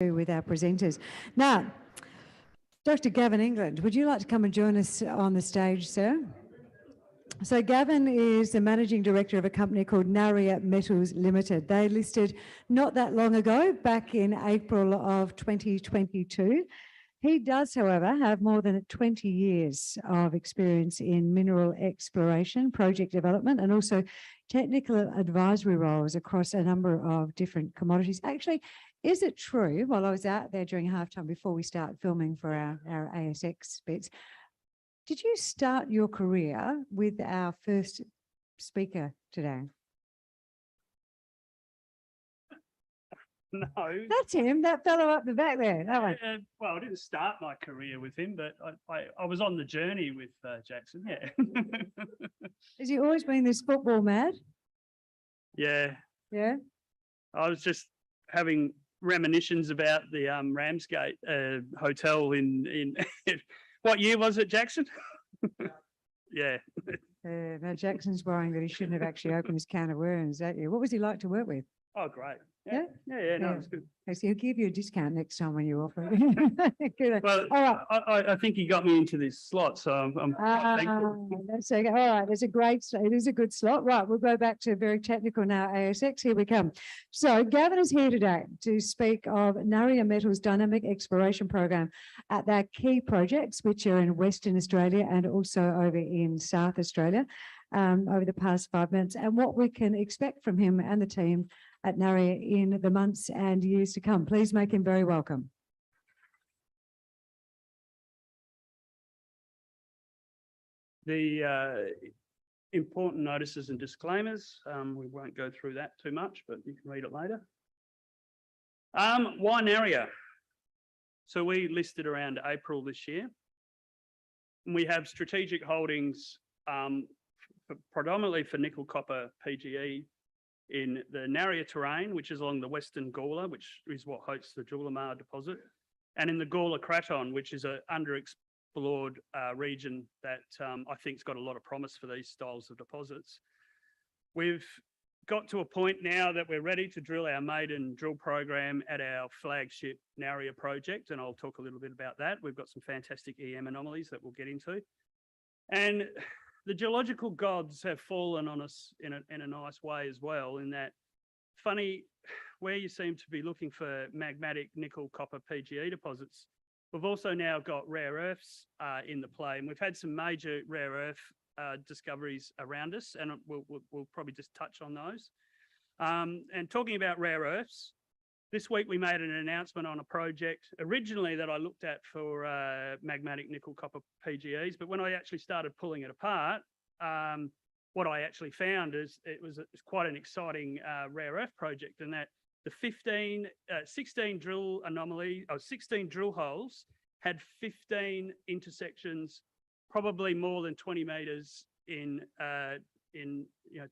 with our presenters. Now, Dr. Gavin England, would you like to come and join us on the stage, sir? So Gavin is the managing director of a company called Narryer Metals Limited. They listed not that long ago, back in April of 2022. He does, however, have more than 20 years of experience in mineral exploration, project development, and also technical advisory roles across a number of different commodities. Actually, is it true, while I was out there during halftime before we start filming for our ASX bits, did you start your career with our first speaker today? No. That's him, that fellow up the back there. That one. Well, I didn't start my career with him, but I was on the journey with Jackson, yeah. Has he always been this football mad? Yeah. Yeah? I was just having reminiscences about the Ramsgate Hotel in what year was it, Jackson? Yeah. No, Jackson's worrying that he shouldn't have actually opened his can of worms that year. What was he like to work with? Oh, great. Yeah? No, it's good. So he'll give you a discount next time when you offer it. Good. Well, all right. I think he got me into this slot, so I'm quite thankful. That's okay. All right, it is a good slot. Right, we'll go back to very technical now, ASX. Here we come. So Gavin is here today to speak of Narryer Metals Dynamic Exploration Program at their key projects, which are in Western Australia and also over in South Australia over the past 5 months, and what we can expect from him and the team at Narryer in the months and years to come. Please make him very welcome. The important notices and disclaimers, we won't go through that too much, but you can read it later. Why Narryer? So we listed around April this year. And we have strategic holdings predominantly for nickel copper PGE in the Narryer terrain, which is along the Western Gawler, which is what hosts the Julimar deposit, and in the Gawler Craton, which is an underexplored region that I think has got a lot of promise for these styles of deposits. We've got to a point now that we're ready to drill our maiden drill program at our flagship Narryer project, and I'll talk a little bit about that. We've got some fantastic EM anomalies that we'll get into. And the geological gods have fallen on us in a nice way as well, in that funny, where you seem to be looking for magmatic nickel copper PGE deposits, we've also now got rare earths in the play, and we've had some major rare earth discoveries around us, and we'll probably just touch on those. And talking about rare earths, this week we made an announcement on a project originally that I looked at for magmatic nickel copper PGEs, but when I actually started pulling it apart, what I actually found is it's quite an exciting rare earth project, in that the 16 drill anomaly, 16 drill holes had 15 intersections, probably more than 20 meters in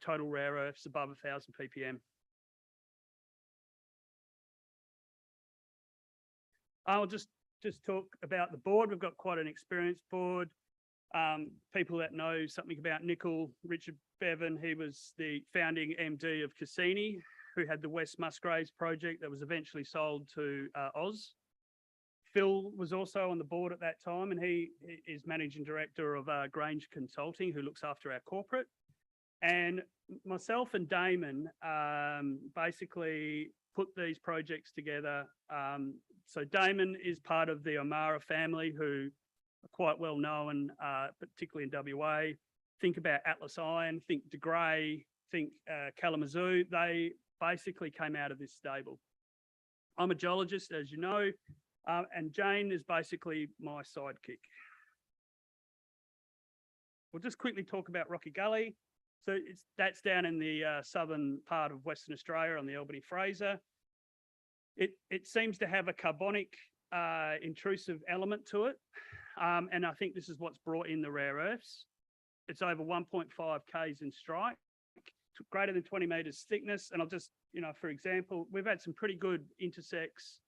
total rare earths above 1,000 ppm. I'll just talk about the board. We've got quite an experienced board. People that know something about nickel. Richard Bevan, he was the founding MD of Cassini, who had the West Musgraves project that was eventually sold to Oz. Phil was also on the board at that time, and he is managing director of Grange Consulting, who looks after our corporate. And myself and Damon basically put these projects together. So Damon is part of the O'Mara family, who are quite well known, particularly in WA. Think about Atlas Iron, think De Grey, think Kalamazoo. They basically came out of this stable. I'm a geologist, as you know, and Jane is basically my sidekick. We'll just quickly talk about Rocky Gully. So that's down in the southern part of Western Australia on the Albany Fraser. It seems to have a carbonic intrusive element to it. And I think this is what's brought in the rare earths. It's over 1.5 Ks in strike, greater than 20 meters thickness. And I'll just, for example, we've had some pretty good intersects,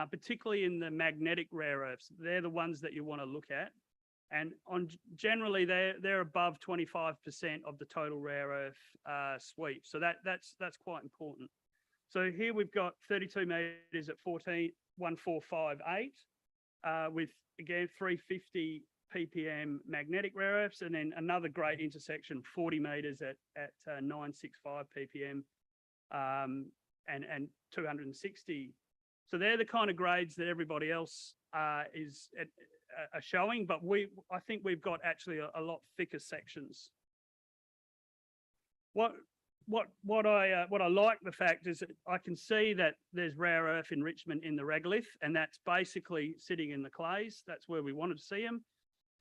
particularly in the magnetic rare earths. They're the ones that you want to look at. And generally they're above 25% of the total rare earth sweep. So that's quite important. So here we've got 32 meters at 14 1458 with, again, 350 ppm magnetic rare earths, and then another great intersection, 40 metres at 965 ppm and 260. So they're the kind of grades that everybody else are showing, but I think we've got actually a lot thicker sections. What I like the fact is that I can see that there's rare earth enrichment in the regolith, and that's basically sitting in the clays. That's where we wanted to see them.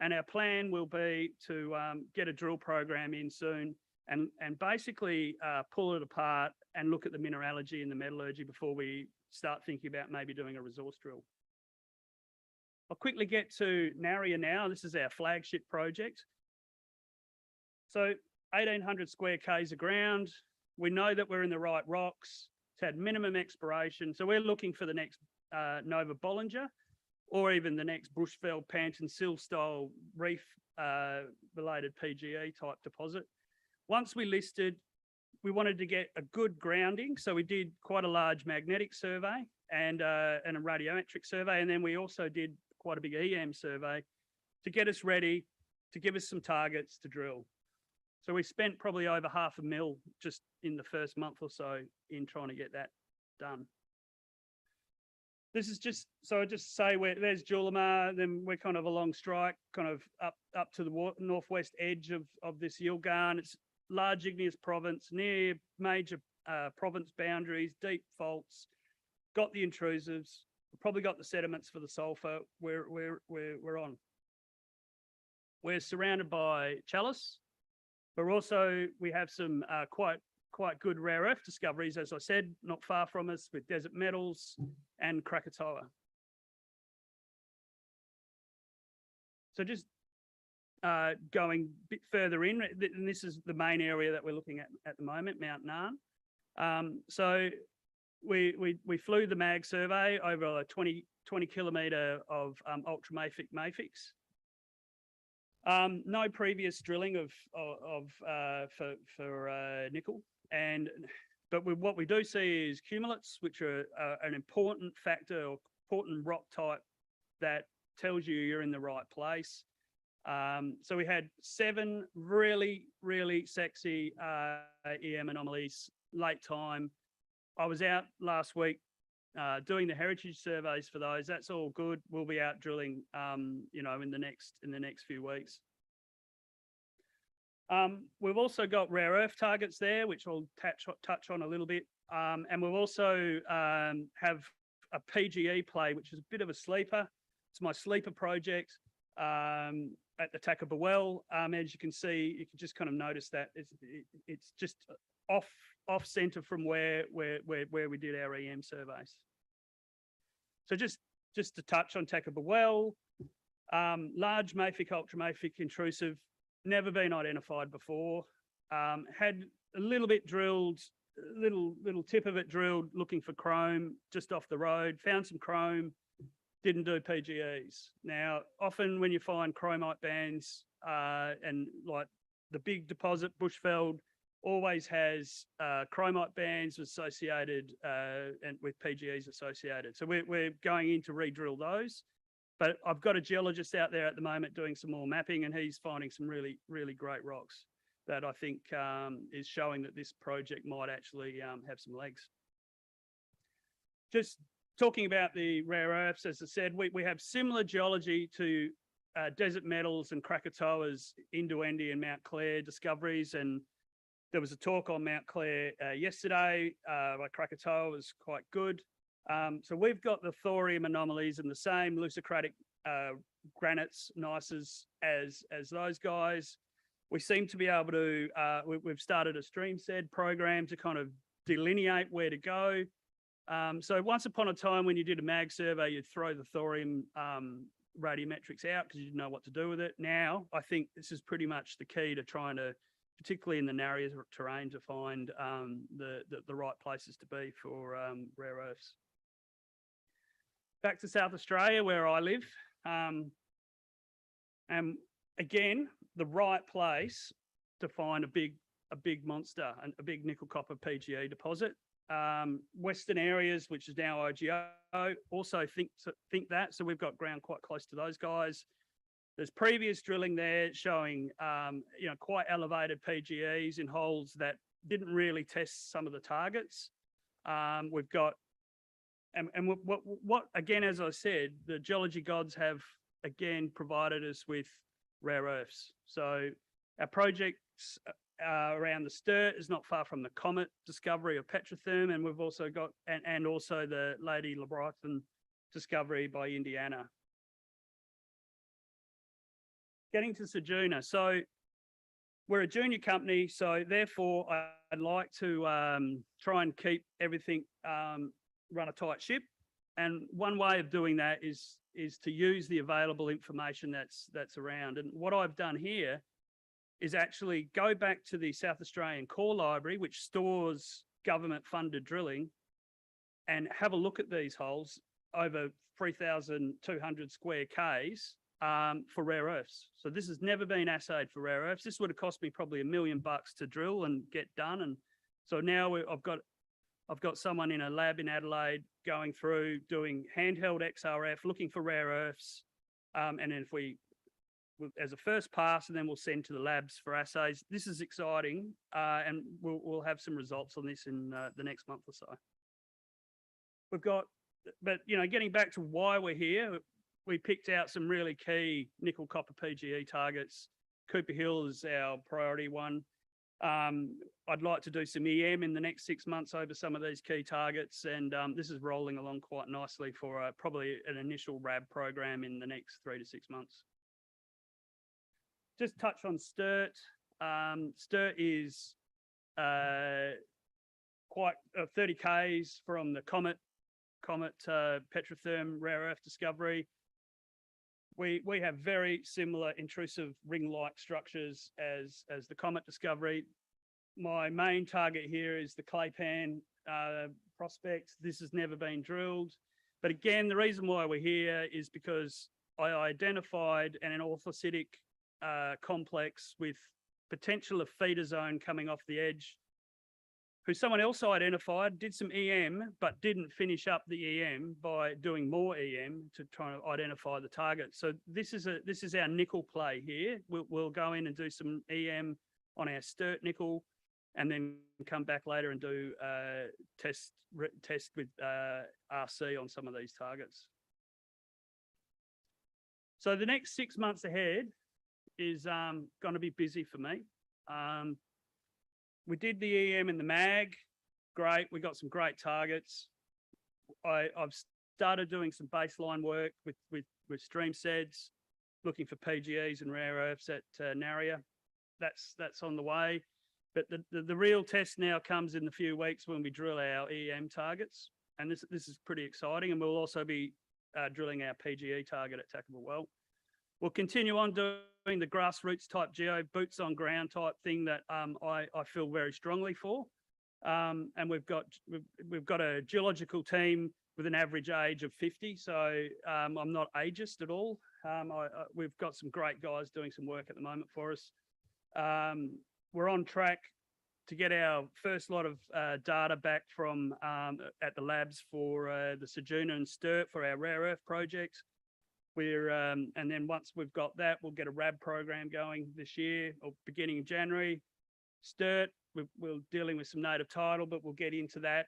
And our plan will be to get a drill program in soon and basically pull it apart and look at the mineralogy and the metallurgy before we start thinking about maybe doing a resource drill. I'll quickly get to Narryer now. This is our flagship project. So 1,800 square k's of ground. We know that we're in the right rocks. It's had minimum exploration. So we're looking for the next Nova Bollinger, or even the next Bushveld, Panton, Sill style reef related PGE type deposit. Once we listed, we wanted to get a good grounding. So we did quite a large magnetic survey and a radiometric survey. And then we also did quite a big EM survey to get us ready, to give us some targets to drill. So we spent probably over $500,000 just in the first month or so in trying to get that done. This is just, so I just say there's Julimar, then we're kind of along strike, kind of up to the northwest edge of this Yilgarn. It's large igneous province, near major province boundaries, deep faults, got the intrusives, probably got the sediments for the sulfur we're on. We're surrounded by chalice. But also we have some quite good rare earth discoveries, as I said, not far from us, with desert metals and Krakatoa. So just going a bit further in, and this is the main area that we're looking at the moment, Mount Narn. So we flew the mag survey over a 20 kilometre of ultramafic mafics. No previous drilling for nickel, but what we do see is cumulates, which are an important factor or important rock type that tells you're in the right place. So we had 7 really sexy EM anomalies late time. I was out last week doing the heritage surveys for those. That's all good. We'll be out drilling, you know, in the next few weeks. We've also got rare earth targets there, which I'll touch on a little bit. And we'll also have a PGE play, which is a bit of a sleeper. It's my sleeper project at the Takaba Well. As you can see, you can just kind of notice that it's just off center from where we did our EM surveys. So just to touch on Takaba Well, large mafic, ultramafic intrusive, never been identified before. Had a little bit drilled, little tip of it drilled, looking for chrome just off the road. Found some chrome, didn't do PGEs. Now, often when you find chromite bands and like the big deposit, Bushveld, always has chromite bands associated and with PGEs associated. So we're going in to re-drill those. But I've got a geologist out there at the moment doing some more mapping, and he's finding some really great rocks that I think is showing that this project might actually have some legs. Just talking about the rare earths, as I said, we have similar geology to desert metals and Krakatoa's Indoendi and Mount Clair discoveries, and there was a talk on Mount Clair yesterday by Krakatoa, was quite good. So we've got the thorium anomalies and the same lucicratic granites, gneisses as those guys. We seem to be able to, we've started a stream SED program to kind of delineate where to go. So once upon a time when you did a mag survey, you'd throw the thorium radiometrics out because you didn't know what to do with it. Now, I think this is pretty much the key to trying to, particularly in the Narryer terrain, to find the right places to be for rare earths. Back to South Australia, where I live. And again, the right place to find a big monster and a big nickel copper PGE deposit. Western areas, which is now IGO, also think that. So we've got ground quite close to those guys. There's previous drilling there showing, quite elevated PGEs in holes that didn't really test some of the targets. We've got, and what again, as I said, the geology gods have again provided us with rare earths. So our projects around the Sturt is not far from the Comet discovery of petrotherm, and we've also got, and also the Lady Leviathan discovery by Indiana. Getting to Sajuna. So we're a junior company, so therefore I'd like to try and keep everything run a tight ship. And one way of doing that is to use the available information that's around. And what I've done here is actually go back to the South Australian Core Library, which stores government-funded drilling, and have a look at these holes over 3,200 square Ks for rare earths. So this has never been assayed for rare earths. This would have cost me probably $1 million to drill and get done. And so now I've got someone in a lab in Adelaide going through doing handheld XRF, looking for rare earths. And then if we, as a first pass, and then we'll send to the labs for assays. This is exciting, and we'll have some results on this in the next month or so. We've got, but getting back to why we're here, we picked out some really key nickel copper PGE targets. Cooper Hill is our priority one. I'd like to do some EM in the next 6 months over some of these key targets, and this is rolling along quite nicely for probably an initial RAB program in the next 3 to 6 months. Just touch on Sturt. Sturt is quite 30 Ks from the Comet petrotherm rare earth discovery. We have very similar intrusive ring-like structures as the Comet discovery. My main target here is the Claypan prospect. This has never been drilled. But again, the reason why we're here is because I identified an orthositic complex with potential of feeder zone coming off the edge, who someone else identified, did some EM, but didn't finish up the EM by doing more EM to try to identify the target. So this is our nickel play here. We'll go in and do some EM on our Sturt nickel, and then come back later and do test with RC on some of these targets. So the next 6 months ahead is going to be busy for me. We did the EM and the MAG, great. We got some great targets. I've started doing some baseline work with stream seds, looking for PGEs and rare earths at Narryer. That's on the way. But the real test now comes in the few weeks when we drill our EM targets, and this is pretty exciting. And we'll also be drilling our PGE target at Tackable Well. We'll continue on doing the grassroots type geo, boots on ground type thing that I feel very strongly for. And we've got a geological team with an average age of 50, so I'm not ageist at all. We've got some great guys doing some work at the moment for us. We're on track to get our first lot of data back from at the labs for the Sajuna and Sturt for our rare earth projects. And then once we've got that, we'll get a RAB program going this year or beginning of January. Sturt, we're dealing with some native title, but we'll get into that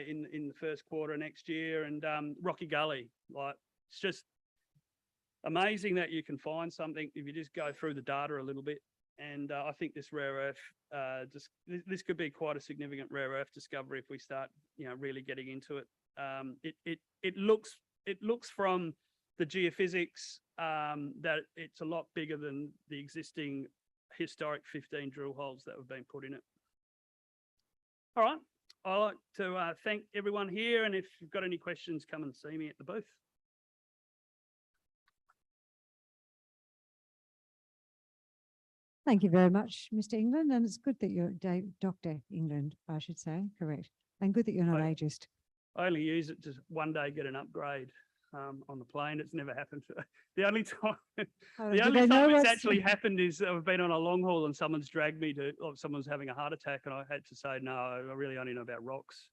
in the first quarter next year. And Rocky Gully, like, it's just amazing that you can find something if you just go through the data a little bit. And I think this rare earth, this could be quite a significant rare earth discovery if we start, really getting into it. It looks from the geophysics that it's a lot bigger than the existing historic 15 drill holes that have been put in it. All right, I'd like to thank everyone here, and if you've got any questions, come and see me at the booth. Thank you very much, Mr. England, and it's good that you're Dr. England, I should say, correct, and good that you're not ageist. I only use it to one day get an upgrade on the plane. It's never happened. The only time, it's actually happened is I've been on a long haul and someone's dragged me to, or someone's having a heart attack, and I had to say, no, I really only know about rocks.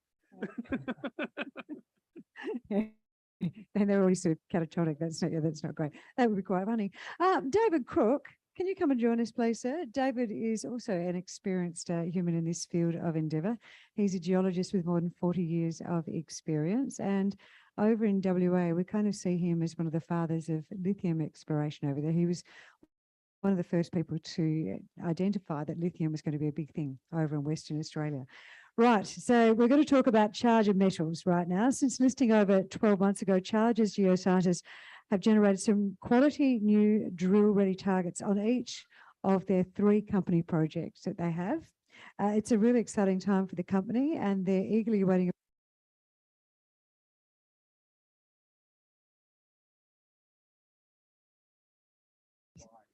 And they're already sort of catatonic. That's not great. That would be quite funny. David Crook, can you come and join us, please, sir? David is also an experienced human in this field of endeavour. He's a geologist with more than 40 years of experience. And over in WA, we kind of see him as one of the fathers of lithium exploration over there. He was one of the first people to identify that lithium was going to be a big thing over in Western Australia. Right, so we're going to talk about Charger Metals right now. Since listing over 12 months ago, Charger's geoscientists have generated some quality new drill-ready targets on each of their 3 company projects that they have. It's a really exciting time for the company, and they're eagerly waiting.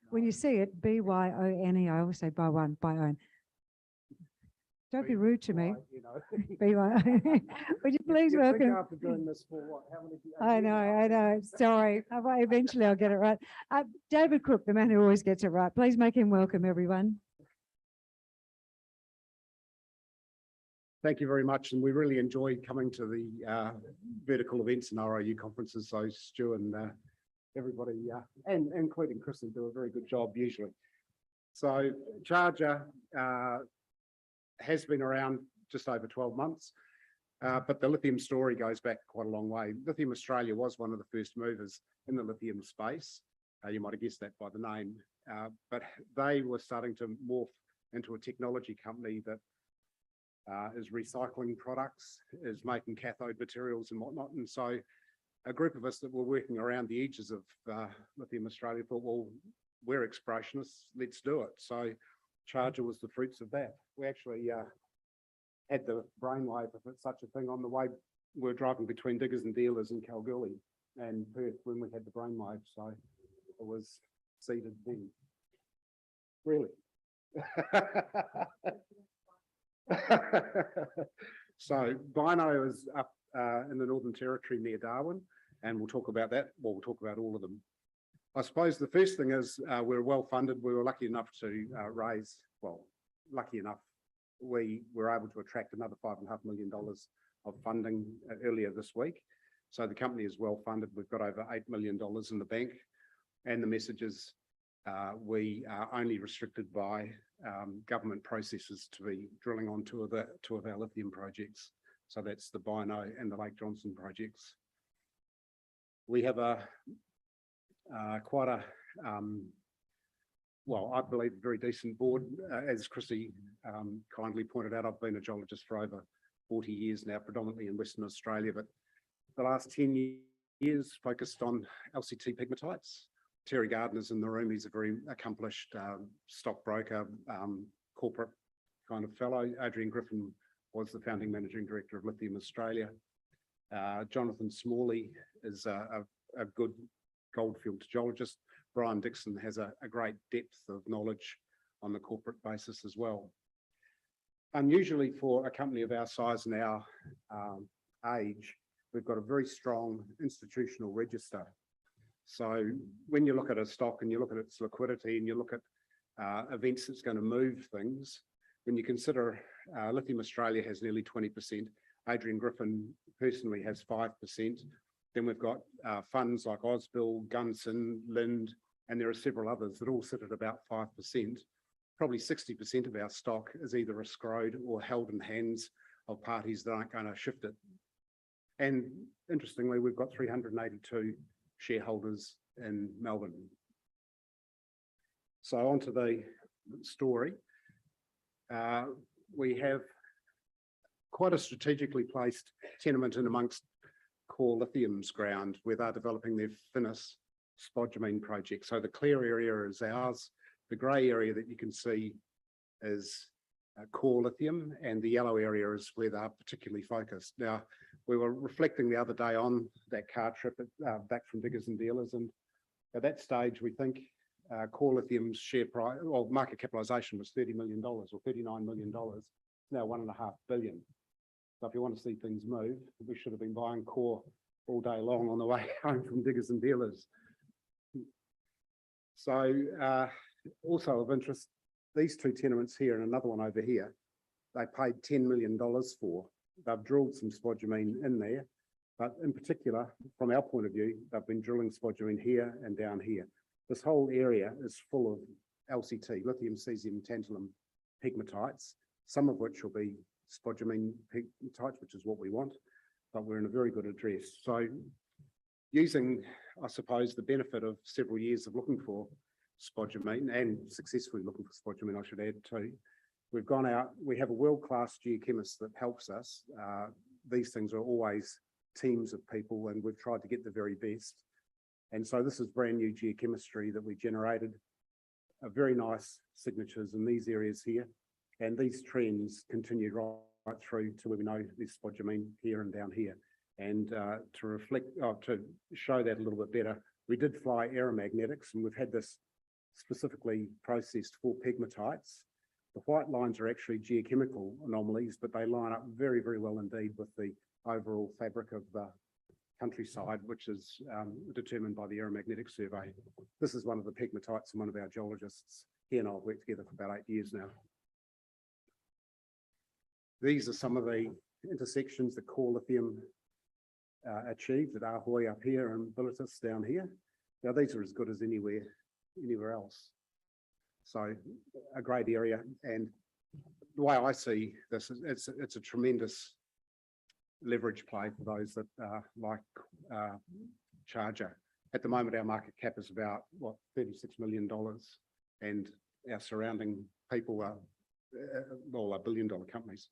When you see it, B-Y-O-N-E, I always say by one, by own. Don't be rude to me. B-Y-O. Would you please welcome? After doing this for what? How many? I know. Sorry. Eventually I'll get it right. David Crook, the man who always gets it right. Please make him welcome, everyone. Thank you very much. And we really enjoyed coming to the vertical events and ROU conferences. So Stu and everybody, and including Kristen, do a very good job usually. So Charger has been around just over 12 months, but the lithium story goes back quite a long way. Lithium Australia was one of the first movers in the lithium space. You might have guessed that by the name, but they were starting to morph into a technology company that is recycling products, is making cathode materials and whatnot. And so a group of us that were working around the edges of Lithium Australia thought, well, we're explorationists, let's do it. So Charger was the fruits of that. We actually had the brainwave, if it's such a thing, on the way. We were driving between Diggers and Dealers in Kalgoorlie and Perth when we had the brainwave. So it was seeded then. Really? So Bino is up in the Northern Territory near Darwin, and we'll talk about that. Well, we'll talk about all of them. I suppose the first thing is we're well funded. We were lucky enough to raise, well, lucky enough, we were able to attract another $5.5 million of funding earlier this week. So the company is well funded. We've got over $8 million in the bank, and the message is we are only restricted by government processes to be drilling on two of our lithium projects. So that's the Bino and the Lake Johnson projects. We have quite a, well, I believe a very decent board. As Chrissy kindly pointed out, I've been a geologist for over 40 years now, predominantly in Western Australia, but the last 10 years focused on LCT pegmatites. Terry Gardner's in the room. He's a very accomplished stockbroker, corporate kind of fellow. Adrian Griffin was the founding managing director of Lithium Australia. Jonathan Smalley is a good goldfield geologist. Brian Dixon has a great depth of knowledge on the corporate basis as well. Unusually for a company of our size and our age, we've got a very strong institutional register. So when you look at a stock and you look at its liquidity and you look at events that's going to move things, when you consider Lithium Australia has nearly 20%, Adrian Griffin personally has 5%. Then we've got funds like Ausbil, Gunson, Lind, and there are several others that all sit at about 5%. Probably 60% of our stock is either escrowed or held in hands of parties that aren't going to shift it. And interestingly, we've got 382 shareholders in Melbourne. So on to the story. We have quite a strategically placed tenement in amongst Core Lithium's ground where they're developing their Finniss spodumene project. So the clear area is ours. The grey area that you can see is Core Lithium, and the yellow area is where they're particularly focused. Now, we were reflecting the other day on that car trip back from Diggers and Dealers, and at that stage, we think Core Lithium's share price, well, market capitalisation was $30 million or $39 million. It's now $1.5 billion. So if you want to see things move, we should have been buying Core all day long on the way home from Diggers and Dealers. So also of interest, these two tenements here and another one over here, they paid $10 million for they've drilled some spodumene in there, but in particular, from our point of view, they've been drilling spodumene here and down here. This whole area is full of LCT, lithium, cesium, tantalum pegmatites, some of which will be spodumene pegmatites, which is what we want, but we're in a very good address. So using, I suppose, the benefit of several years of looking for spodumene and successfully looking for spodumene, I should add too, we've gone out, we have a world-class geochemist that helps us. These things are always teams of people, and we've tried to get the very best. And so this is brand new geochemistry that we generated, very nice signatures in these areas here. And these trends continued right through to where we know there's spodumene here and down here. And to show that a little bit better, we did fly aeromagnetics, and we've had this specifically processed for pegmatites. The white lines are actually geochemical anomalies, but they line up very, very well indeed with the overall fabric of the countryside, which is determined by the aeromagnetic survey. This is one of the pegmatites and one of our geologists. He and I have worked together for about 8 years now. These are some of the intersections that core lithium achieved at Ahoy up here and Bilitis down here. Now these are as good as anywhere else. So a great area, and the way I see this is it's a tremendous leverage play for those that like Charger. At the moment, our market cap is about what, $36 million, and our surrounding people are well, $1 billion companies.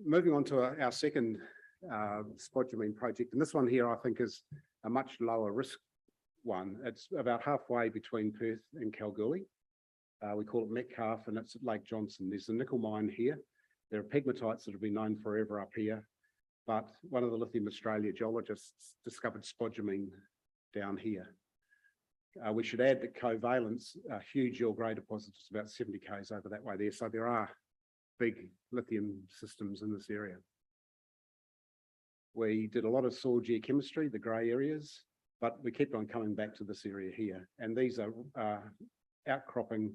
Moving on to our second spodumene project, and this one here I think is a much lower risk one. It's about halfway between Perth and Kalgoorlie. We call it Metcalfe, and it's at Lake Johnson. There's a nickel mine here. There are pegmatites that have been known forever up here, but one of the Lithium Australia geologists discovered spodumene down here. We should add that Covalent's a huge ore grey deposit, it's about 70 k's over that way there, so there are big lithium systems in this area. We did a lot of soil geochemistry, the grey areas, but we kept on coming back to this area here, and these are outcropping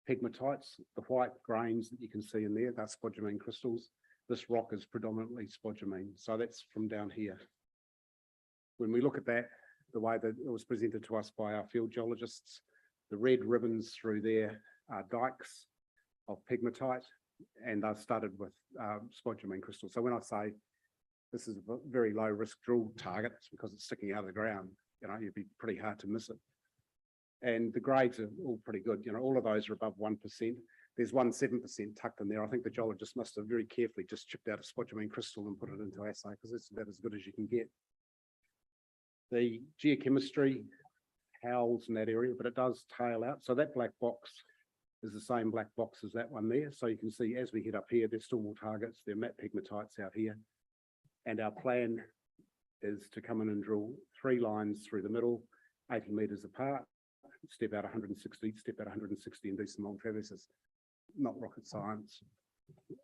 pegmatites. The white grains that you can see in there, they're spodumene crystals. This rock is predominantly spodumene, so that's from down here. When we look at that, the way that it was presented to us by our field geologists, the red ribbons through there are dikes of pegmatite, and they've started with spodumene crystals. So when I say this is a very low risk drill target, it's because it's sticking out of the ground. You know, you'd be pretty hard to miss it. And the grades are all pretty good. You know, all of those are above 1%. There's 7% tucked in there. I think the geologist must have very carefully just chipped out a spodumene crystal and put it into assay, because it's about as good as you can get. The geochemistry howls in that area, but it does tail out. So that black box is the same black box as that one there. So you can see as we head up here, there's still more targets. There are matte pegmatites out here. And our plan is to come in and drill 3 lines through the middle, 80 metres apart, step out 160, step out 160 and do some long traverses. Not rocket science.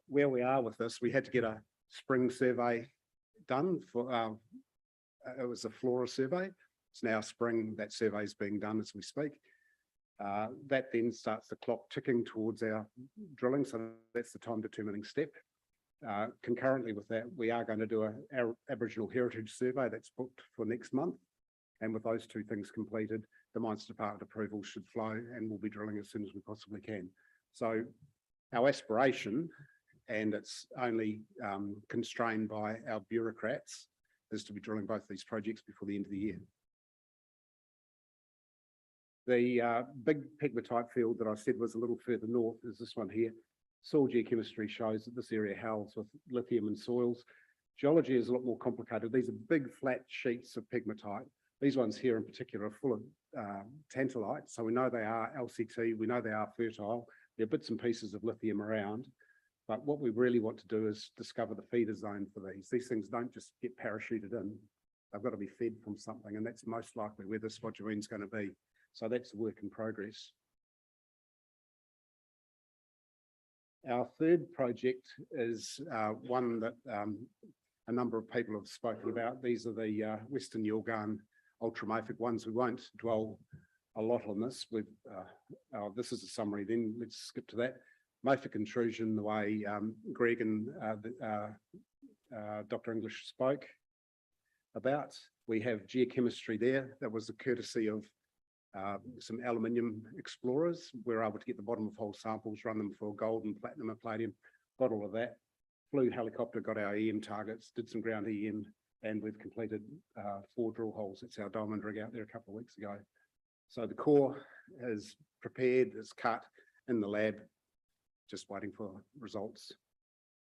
Where we are with this, we had to get a spring survey done for, it was a flora survey. It's now spring, that survey is being done as we speak. That then starts the clock ticking towards our drilling, so that's the time determining step. Concurrently with that, we are going to do our Aboriginal Heritage Survey that's booked for next month. And with those 2 things completed, the Mines Department approval should flow, and we'll be drilling as soon as we possibly can. So our aspiration, and it's only constrained by our bureaucrats, is to be drilling both these projects before the end of the year. The big pegmatite field that I said was a little further north is this one here. Soil geochemistry shows that this area howls with lithium in soils. Geology is a lot more complicated. These are big flat sheets of pegmatite. These ones here in particular are full of tantalite, so we know they are LCT, we know they are fertile. There are bits and pieces of lithium around, but what we really want to do is discover the feeder zone for these. These things don't just get parachuted in. They've got to be fed from something, and that's most likely where the spodumene is going to be. So that's a work in progress. Our third project is one that a number of people have spoken about. These are the Western Yilgarn ultramafic ones. We won't dwell a lot on this. This is a summary then, let's skip to that. mafic intrusion, the way Greg and Dr. English spoke about. We have geochemistry there. That was the courtesy of some aluminium explorers. We were able to get the bottom of hole samples, run them for gold and platinum and palladium, got all of that. Flew helicopter, got our EM targets, did some ground EM, and we've completed 4 drill holes. It's our diamond rig out there a couple of weeks ago. So the core is prepared, is cut in the lab, just waiting for results.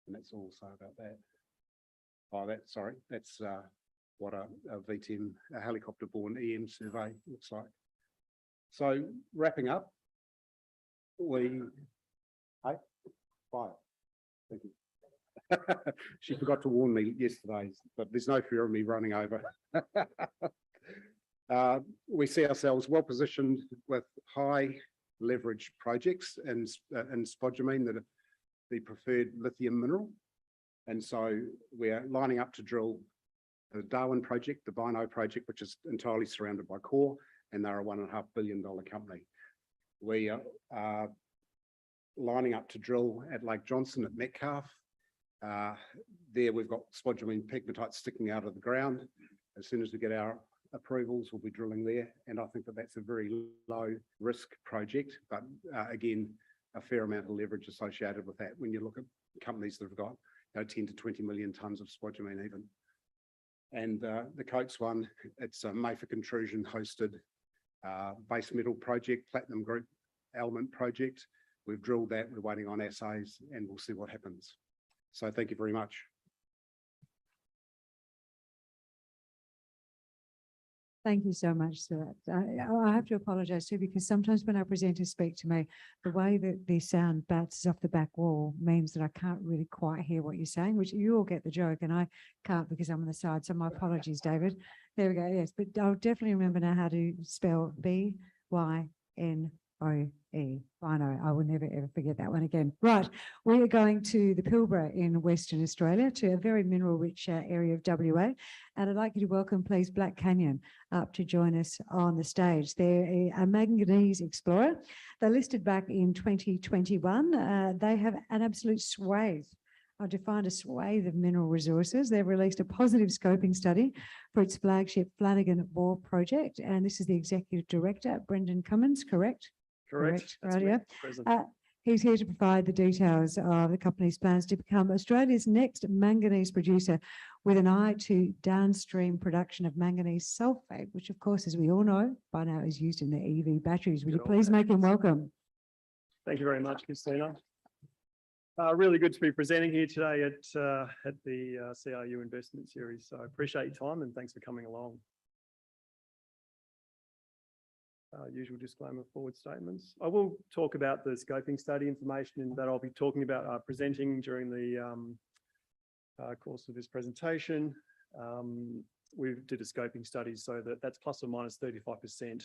And that's all I'll say about that. Oh, that's what a VTM, a helicopter-borne EM survey looks like. So wrapping up, fire. Thank you. She forgot to warn me yesterday, but there's no fear of me running over. We see ourselves well positioned with high leverage projects and spodumene, that are the preferred lithium mineral. And so we're lining up to drill the Darwin project, the Bino project, which is entirely surrounded by core, and they're a $1.5 billion company. We are lining up to drill at Lake Johnson at Metcalfe. There we've got spodumene pegmatite sticking out of the ground. As soon as we get our approvals, we'll be drilling there. And I think that that's a very low risk project, but again, a fair amount of leverage associated with that when you look at companies that have got 10 to 20 million tonnes of spodumene even. And the Coates one, it's a mafic intrusion hosted base metal project, platinum group element project. We've drilled that, we're waiting on assays, and we'll see what happens. So thank you very much. Thank you so much, sir. I have to apologise too, because sometimes when our presenters speak to me, the way that the sound bounces off the back wall means that I can't really quite hear what you're saying, which you all get the joke, and I can't because I'm on the side. So my apologies, David. There we go. Yes, but I'll definitely remember now how to spell BYNOE. Bino. I will never ever forget that one again. Right, we are going to the Pilbara in Western Australia, to a very mineral-rich area of WA, and I'd like you to welcome, please, Black Canyon up to join us on the stage. They're a manganese explorer. They listed back in 2021. They have an absolute swathe. I defined a swathe of mineral resources. They've released a positive scoping study for its flagship Flanagan Ore project, and this is the executive director, Brendan Cummins, correct? Correct. Right, yeah. He's here to provide the details of the company's plans to become Australia's next manganese producer, with an eye to downstream production of manganese sulfate, which of course, as we all know, by now is used in the EV batteries. Would you please make him welcome? Thank you very much, Christina. Really good to be presenting here today at the CRU Investment Series. So I appreciate your time and thanks for coming along. Usual disclaimer, forward statements. I will talk about the scoping study information that I'll be talking about presenting during the course of this presentation. We did a scoping study, so that's plus or minus 35%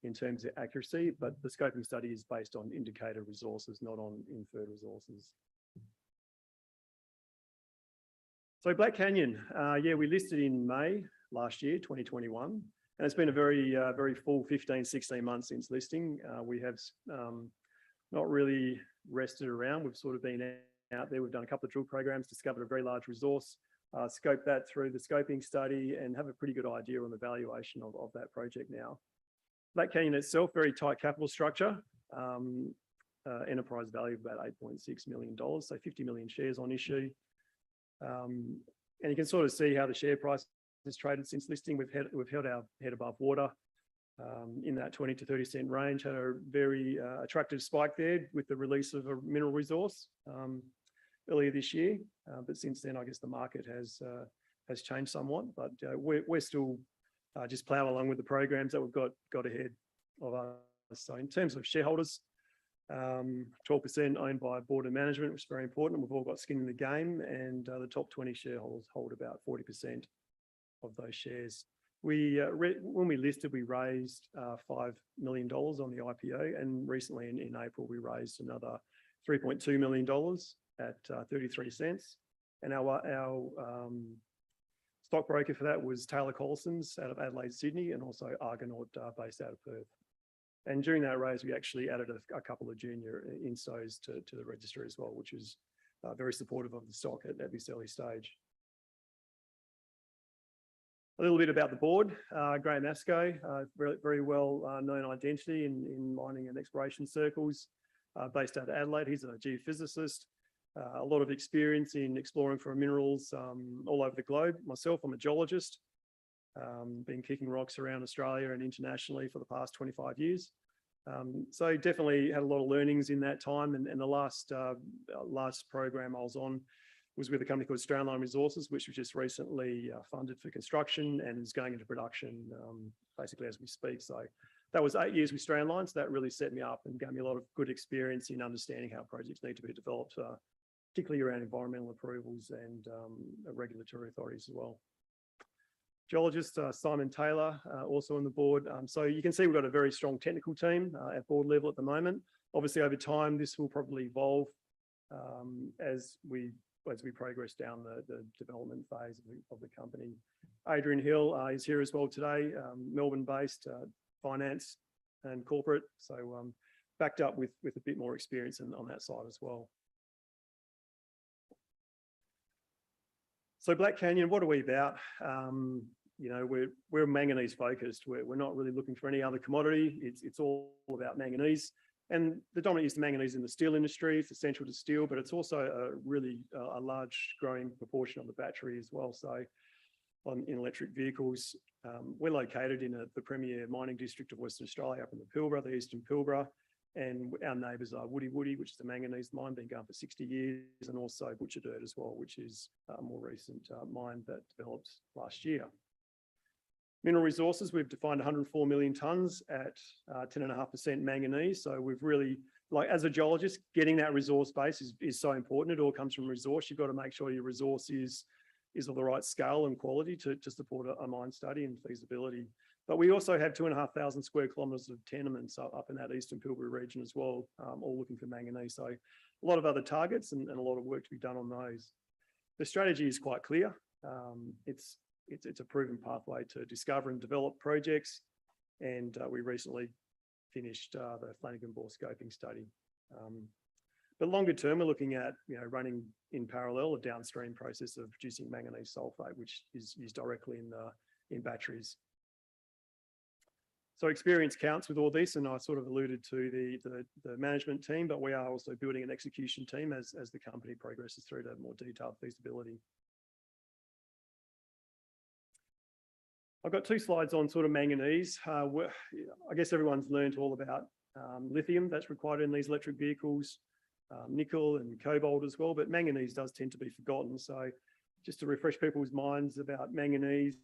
in terms of accuracy, but the scoping study is based on indicated resources, not on inferred resources. So Black Canyon, yeah, we listed in May last year, 2021. And it's been a very full 15, 16 months since listing. We have not really rested around. We've sort of been out there. We've done a couple of drill programs, discovered a very large resource, scoped that through the scoping study, and have a pretty good idea on the valuation of that project now. Black Canyon itself, very tight capital structure, enterprise value of about $8.6 million, so 50 million shares on issue. And you can sort of see how the share price has traded since listing. We've held our head above water in that 20 to 30 cent range. Had a very attractive spike there with the release of a mineral resource earlier this year. But since then, I guess the market has changed somewhat. But we're still just plowing along with the programs that we've got ahead of us. So in terms of shareholders, 12% owned by board and management, which is very important. We've all got skin in the game, and the top 20 shareholders hold about 40% of those shares. When we listed, we raised $5 million on the IPO, and recently in April, we raised another $3.2 million at 33 cents. And our stockbroker for that was Taylor Colson's out of Adelaide, Sydney, and also Argonaut based out of Perth. And during that raise, we actually added a couple of junior instos to the register as well, which is very supportive of the stock at this early stage. A little bit about the board. Graham Asco, very well known identity in mining and exploration circles, based out of Adelaide. He's a geophysicist, a lot of experience in exploring for minerals all over the globe. Myself, I'm a geologist, been kicking rocks around Australia and internationally for the past 25 years. So definitely had a lot of learnings in that time. And the last program I was on was with a company called Strandline Resources, which was just recently funded for construction and is going into production basically as we speak. So that was 8 years with Strandline. So that really set me up and gave me a lot of good experience in understanding how projects need to be developed, particularly around environmental approvals and regulatory authorities as well. Geologist Simon Taylor, also on the board. So you can see we've got a very strong technical team at board level at the moment. Obviously, over time, this will probably evolve as we progress down the development phase of the company. Adrian Hill is here as well today, Melbourne-based, finance and corporate. So backed up with a bit more experience on that side as well. So Black Canyon, what are we about? You know, we're manganese focused. We're not really looking for any other commodity. It's all about manganese. And the dominant use of manganese in the steel industry. It's essential to steel, but it's also a really large growing proportion of the battery as well. So in electric vehicles, we're located in the premier mining district of Western Australia, up in the Pilbara, the Eastern Pilbara. And our neighbours are Woody, which is a manganese mine, been going for 60 years, and also Butcher Dirt as well, which is a more recent mine that developed last year. Mineral resources, we've defined 104 million tonnes at 10.5% manganese. So we've really, like as a geologist, getting that resource base is so important. It all comes from resource. You've got to make sure your resource is of the right scale and quality to support a mine study and feasibility. But we also have 2,500 square kilometres of tenements up in that Eastern Pilbara region as well, all looking for manganese. So a lot of other targets and a lot of work to be done on those. The strategy is quite clear. It's a proven pathway to discover and develop projects. And we recently finished the Flanagan Bore scoping study. But longer term, we're looking at running in parallel a downstream process of producing manganese sulfate, which is used directly in batteries. So experience counts with all this, and I sort of alluded to the management team, but we are also building an execution team as the company progresses through to more detailed feasibility. I've got 2 slides on sort of manganese. I guess everyone's learned all about lithium that's required in these electric vehicles, nickel and cobalt as well, but manganese does tend to be forgotten. So just to refresh people's minds about manganese,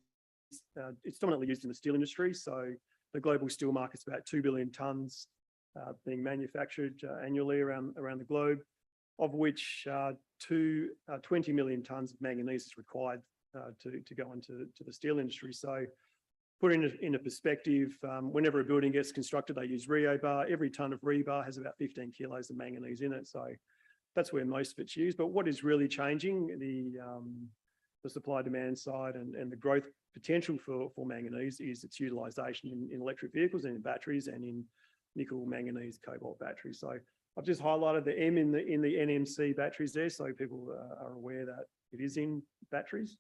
it's dominantly used in the steel industry. So the global steel market's about 2 billion tonnes being manufactured annually around the globe, of which 20 million tonnes of manganese is required to go into the steel industry. So putting it in a perspective, whenever a building gets constructed, they use rebar. Every tonne of rebar has about 15 kilos of manganese in it. So that's where most of it's used. But what is really changing, the supply demand side and the growth potential for manganese is its utilisation in electric vehicles and in batteries and in nickel, manganese, cobalt batteries. So I've just highlighted the M in the NMC batteries there, so people are aware that it is in batteries.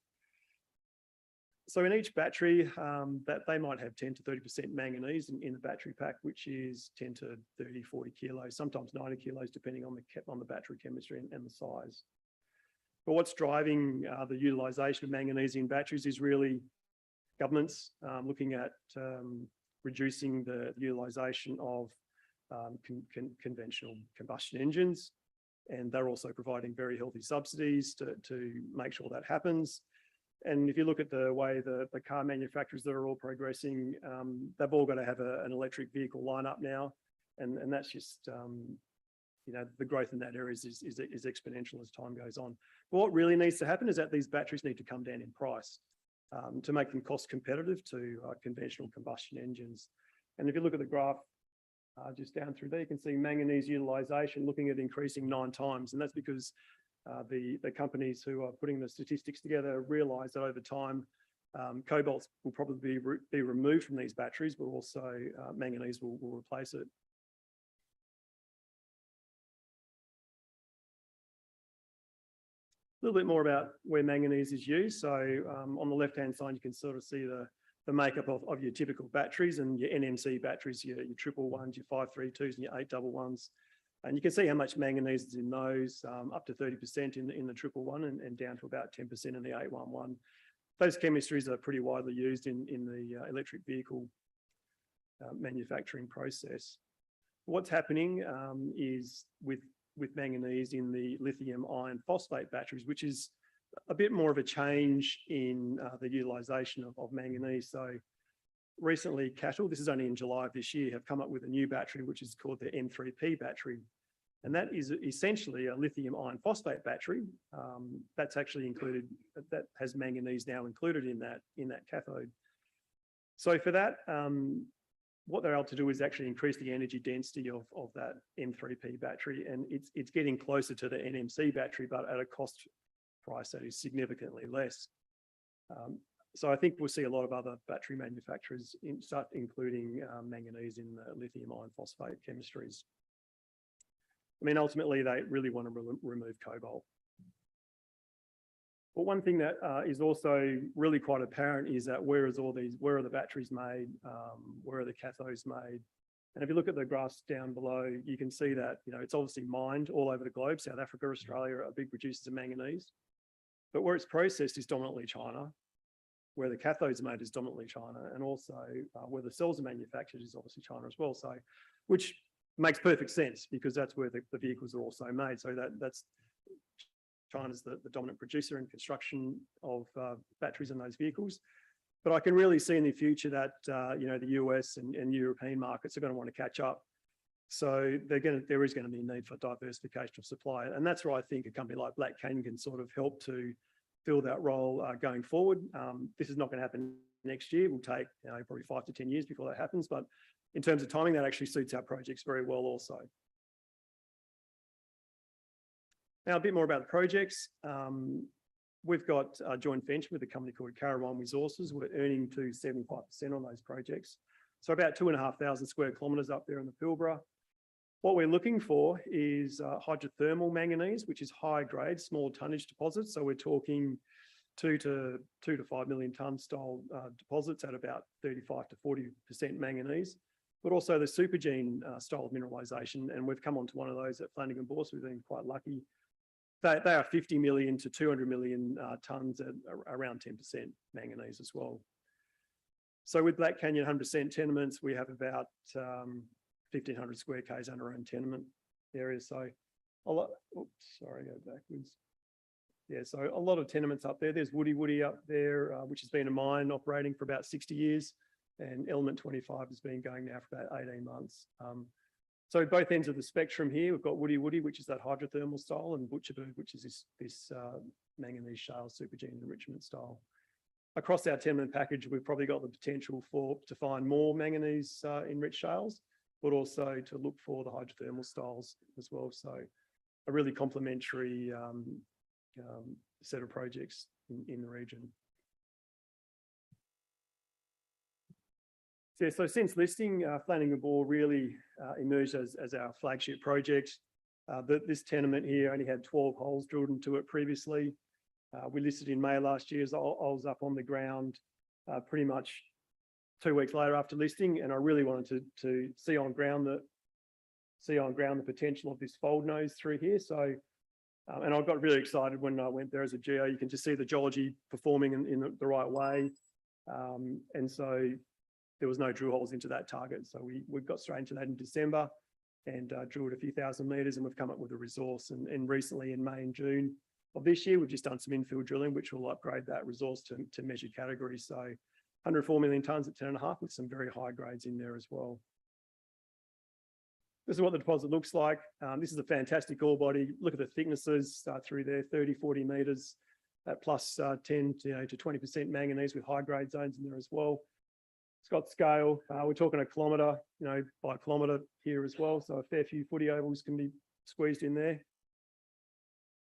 So in each battery, that they might have 10 to 30% manganese in the battery pack, which is 10 to 30, 40 kilos, sometimes 90 kilos, depending on the battery chemistry and the size. But what's driving the utilisation of manganese in batteries is really governments looking at reducing the utilisation of conventional combustion engines. And they're also providing very healthy subsidies to make sure that happens. And if you look at the way the car manufacturers that are all progressing, they've all got to have an electric vehicle lineup now. And that's just, the growth in that area is exponential as time goes on. But what really needs to happen is that these batteries need to come down in price to make them cost competitive to conventional combustion engines. And if you look at the graph just down through there, you can see manganese utilisation looking at increasing 9 times. And that's because the companies who are putting the statistics together realise that over time, Cobalt will probably be removed from these batteries, but also manganese will replace it. A little bit more about where manganese is used. So on the left-hand side, you can sort of see the makeup of your typical batteries and your NMC batteries, your triple ones, your 532s and your 811s. And you can see how much manganese is in those, up to 30% in the triple one and down to about 10% in the 811. Those chemistries are pretty widely used in the electric vehicle manufacturing process. What's happening is with manganese in the lithium iron phosphate batteries, which is a bit more of a change in the utilisation of manganese. So recently, Cattle, this is only in July of this year, have come up with a new battery, which is called the M3P battery. And that is essentially a lithium iron phosphate battery. That's actually included, that has manganese now included in that cathode. So for that, what they're able to do is actually increase the energy density of that M3P battery. And it's getting closer to the NMC battery, but at a cost price that is significantly less. So I think we'll see a lot of other battery manufacturers start including manganese in the lithium iron phosphate chemistries. I mean, ultimately, they really want to remove cobalt. But one thing that is also really quite apparent is that where are the batteries made? Where are the cathodes made? And if you look at the graphs down below, you can see that, you know, it's obviously mined all over the globe. South Africa, Australia are big producers of manganese. But where it's processed is dominantly China. Where the cathodes are made is dominantly China. And also where the cells are manufactured is obviously China as well. So, which makes perfect sense because that's where the vehicles are also made. So that's China's the dominant producer in construction of batteries in those vehicles. But I can really see in the future that you know, the US and European markets are going to want to catch up. So there is going to be a need for diversification of supply. And that's where I think a company like Black Canyon can sort of help to fill that role going forward. This is not going to happen next year. It will take, you know, probably 5 to 10 years before that happens. But in terms of timing, that actually suits our projects very well also. Now, a bit more about the projects. We've got a joint venture with a company called Caravan Resources. We're earning to 75% on those projects. So about 2,500 square kilometres up there in the Pilbara. What we're looking for is hydrothermal manganese, which is high grade, small tonnage deposits. So we're talking 2 to 5 million tonne style deposits at about 35 to 40% manganese, but also the supergene style of mineralisation. And we've come onto one of those at Flanagan Bore, so we've been quite lucky. They are 50 million to 200 million tonnes at around 10% manganese as well. So with Black Canyon 100% tenements, we have about 1,500 square k's under our own tenement area. So a lot, oops, sorry, go backwards. Yeah, so a lot of tenements up there. There's Woody up there, which has been a mine operating for about 60 years. And Element 25 has been going now for about 18 months. So both ends of the spectrum here, we've got Woody, which is that hydrothermal style, and Butcherbird, which is this manganese shale supergene enrichment style. Across our tenement package, we've probably got the potential to find more manganese enriched shales, but also to look for the hydrothermal styles as well. So a really complementary set of projects in the region. Yeah, so since listing, Flanagan Bore really emerged as our flagship project. This tenement here only had 12 holes drilled into it previously. We listed in May last year, so I was up on the ground pretty much 2 weeks later after listing, and I really wanted to see on ground the potential of this fold nose through here. So, and I got really excited when I went there as a geo. You can just see the geology performing in the right way, and so there was no drill holes into that target. So we got straight into that in December and drilled a few thousand metres, and we've come up with a resource. And recently in May and June of this year, we've just done some infill drilling, which will upgrade that resource to measured category. So 104 million tonnes at 10.5 with some very high grades in there as well. This is what the deposit looks like. This is a fantastic ore body. Look at the thicknesses through there, 30, 40 metres at plus 10 to 20% manganese with high grade zones in there as well. It's got scale. We're talking a kilometre, by kilometre here as well. So a fair few footy ovals can be squeezed in there.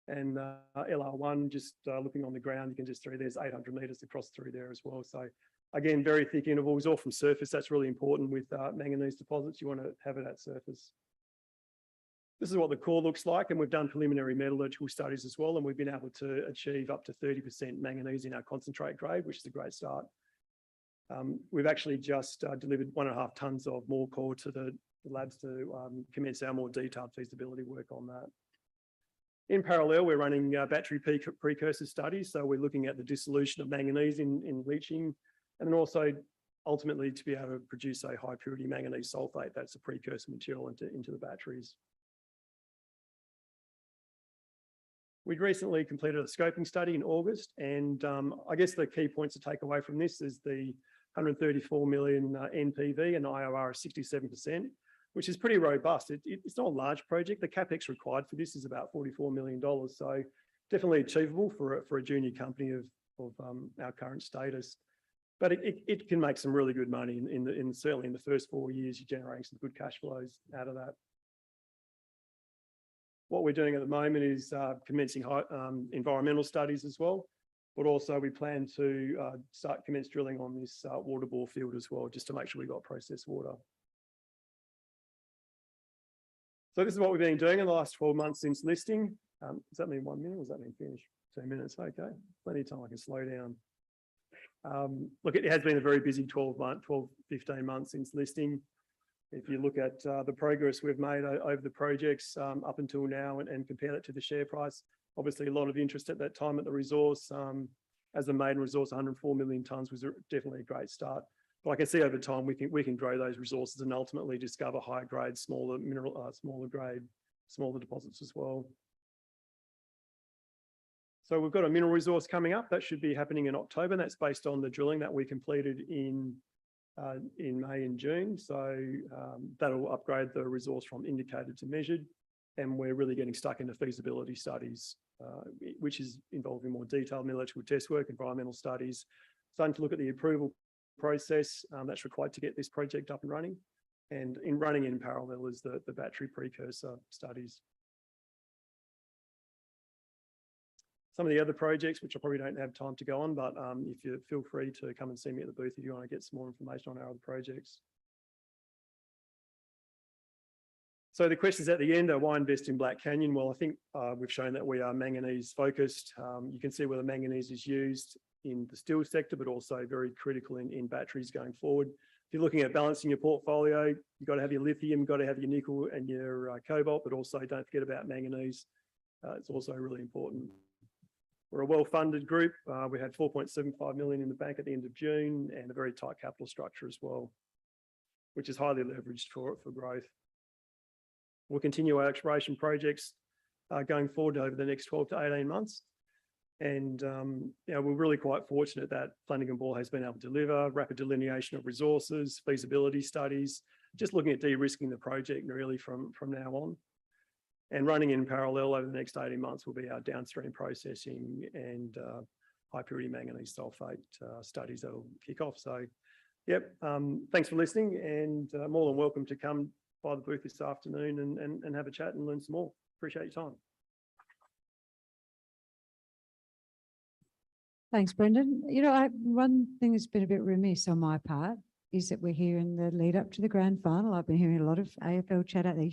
And LR1, just looking on the ground, you can just see there's 800 metres across through there as well. So again, very thick intervals, all from surface. That's really important with manganese deposits. You want to have it at surface. This is what the core looks like, and we've done preliminary metallurgical studies as well, and we've been able to achieve up to 30% manganese in our concentrate grade, which is a great start. We've actually just delivered 1.5 tonnes of more core to the labs to commence our more detailed feasibility work on that. In parallel, we're running battery precursor studies, so we're looking at the dissolution of manganese in leaching, and then also ultimately to be able to produce a high purity manganese sulfate that's a precursor material into the batteries. We'd recently completed a scoping study in August, and I guess the key points to take away from this is the 134 million NPV and IRR of 67%, which is pretty robust. It's not a large project. The capex required for this is about $44 million, so definitely achievable for a junior company of our current status. But it can make some really good money certainly in the first 4 years. You're generating some good cash flows out of that. What we're doing at the moment is commencing environmental studies as well, but also we plan to commence drilling on this water bore field as well, just to make sure we've got processed water. So this is what we've been doing in the last 12 months since listing. Does that mean 1 minute or does that mean finish? 2 minutes, okay. Plenty of time, I can slow down. Look, it has been a very busy 12, 15 months since listing. If you look at the progress we've made over the projects up until now and compare that to the share price, obviously a lot of interest at that time at the resource. As the maiden resource, 104 million tonnes was definitely a great start. But I can see over time we can grow those resources and ultimately discover higher grade, smaller deposits as well. So we've got a mineral resource coming up that should be happening in October. And that's based on the drilling that we completed in May and June. So that'll upgrade the resource from indicated to measured. And we're really getting stuck into feasibility studies, which is involving more detailed metallurgical test work, environmental studies, starting to look at the approval process that's required to get this project up and running. And running in parallel is the battery precursor studies. Some of the other projects, which I probably don't have time to go on, but if you feel free to come and see me at the booth if you want to get some more information on our other projects. So the questions at the end are why invest in Black Canyon? Well, I think we've shown that we are manganese focused. You can see where the manganese is used in the steel sector, but also very critical in batteries going forward. If you're looking at balancing your portfolio, you've got to have your lithium, you've got to have your nickel and your cobalt, but also don't forget about manganese. It's also really important. We're a well-funded group. We had 4.75 million in the bank at the end of June and a very tight capital structure as well, which is highly leveraged for growth. We'll continue our exploration projects going forward over the next 12 to 18 months. And we're really quite fortunate that Flanagan Ball has been able to deliver rapid delineation of resources, feasibility studies, just looking at de-risking the project really from now on. And running in parallel over the next 18 months will be our downstream processing and high purity manganese sulfate studies that will kick off. So, thanks for listening, and more than welcome to come by the booth this afternoon and have a chat and learn some more. Appreciate your time. Thanks, Brendan. You know, one thing that's been a bit remiss on my part is that we're here in the lead up to the grand final. I've been hearing a lot of AFL chat out there.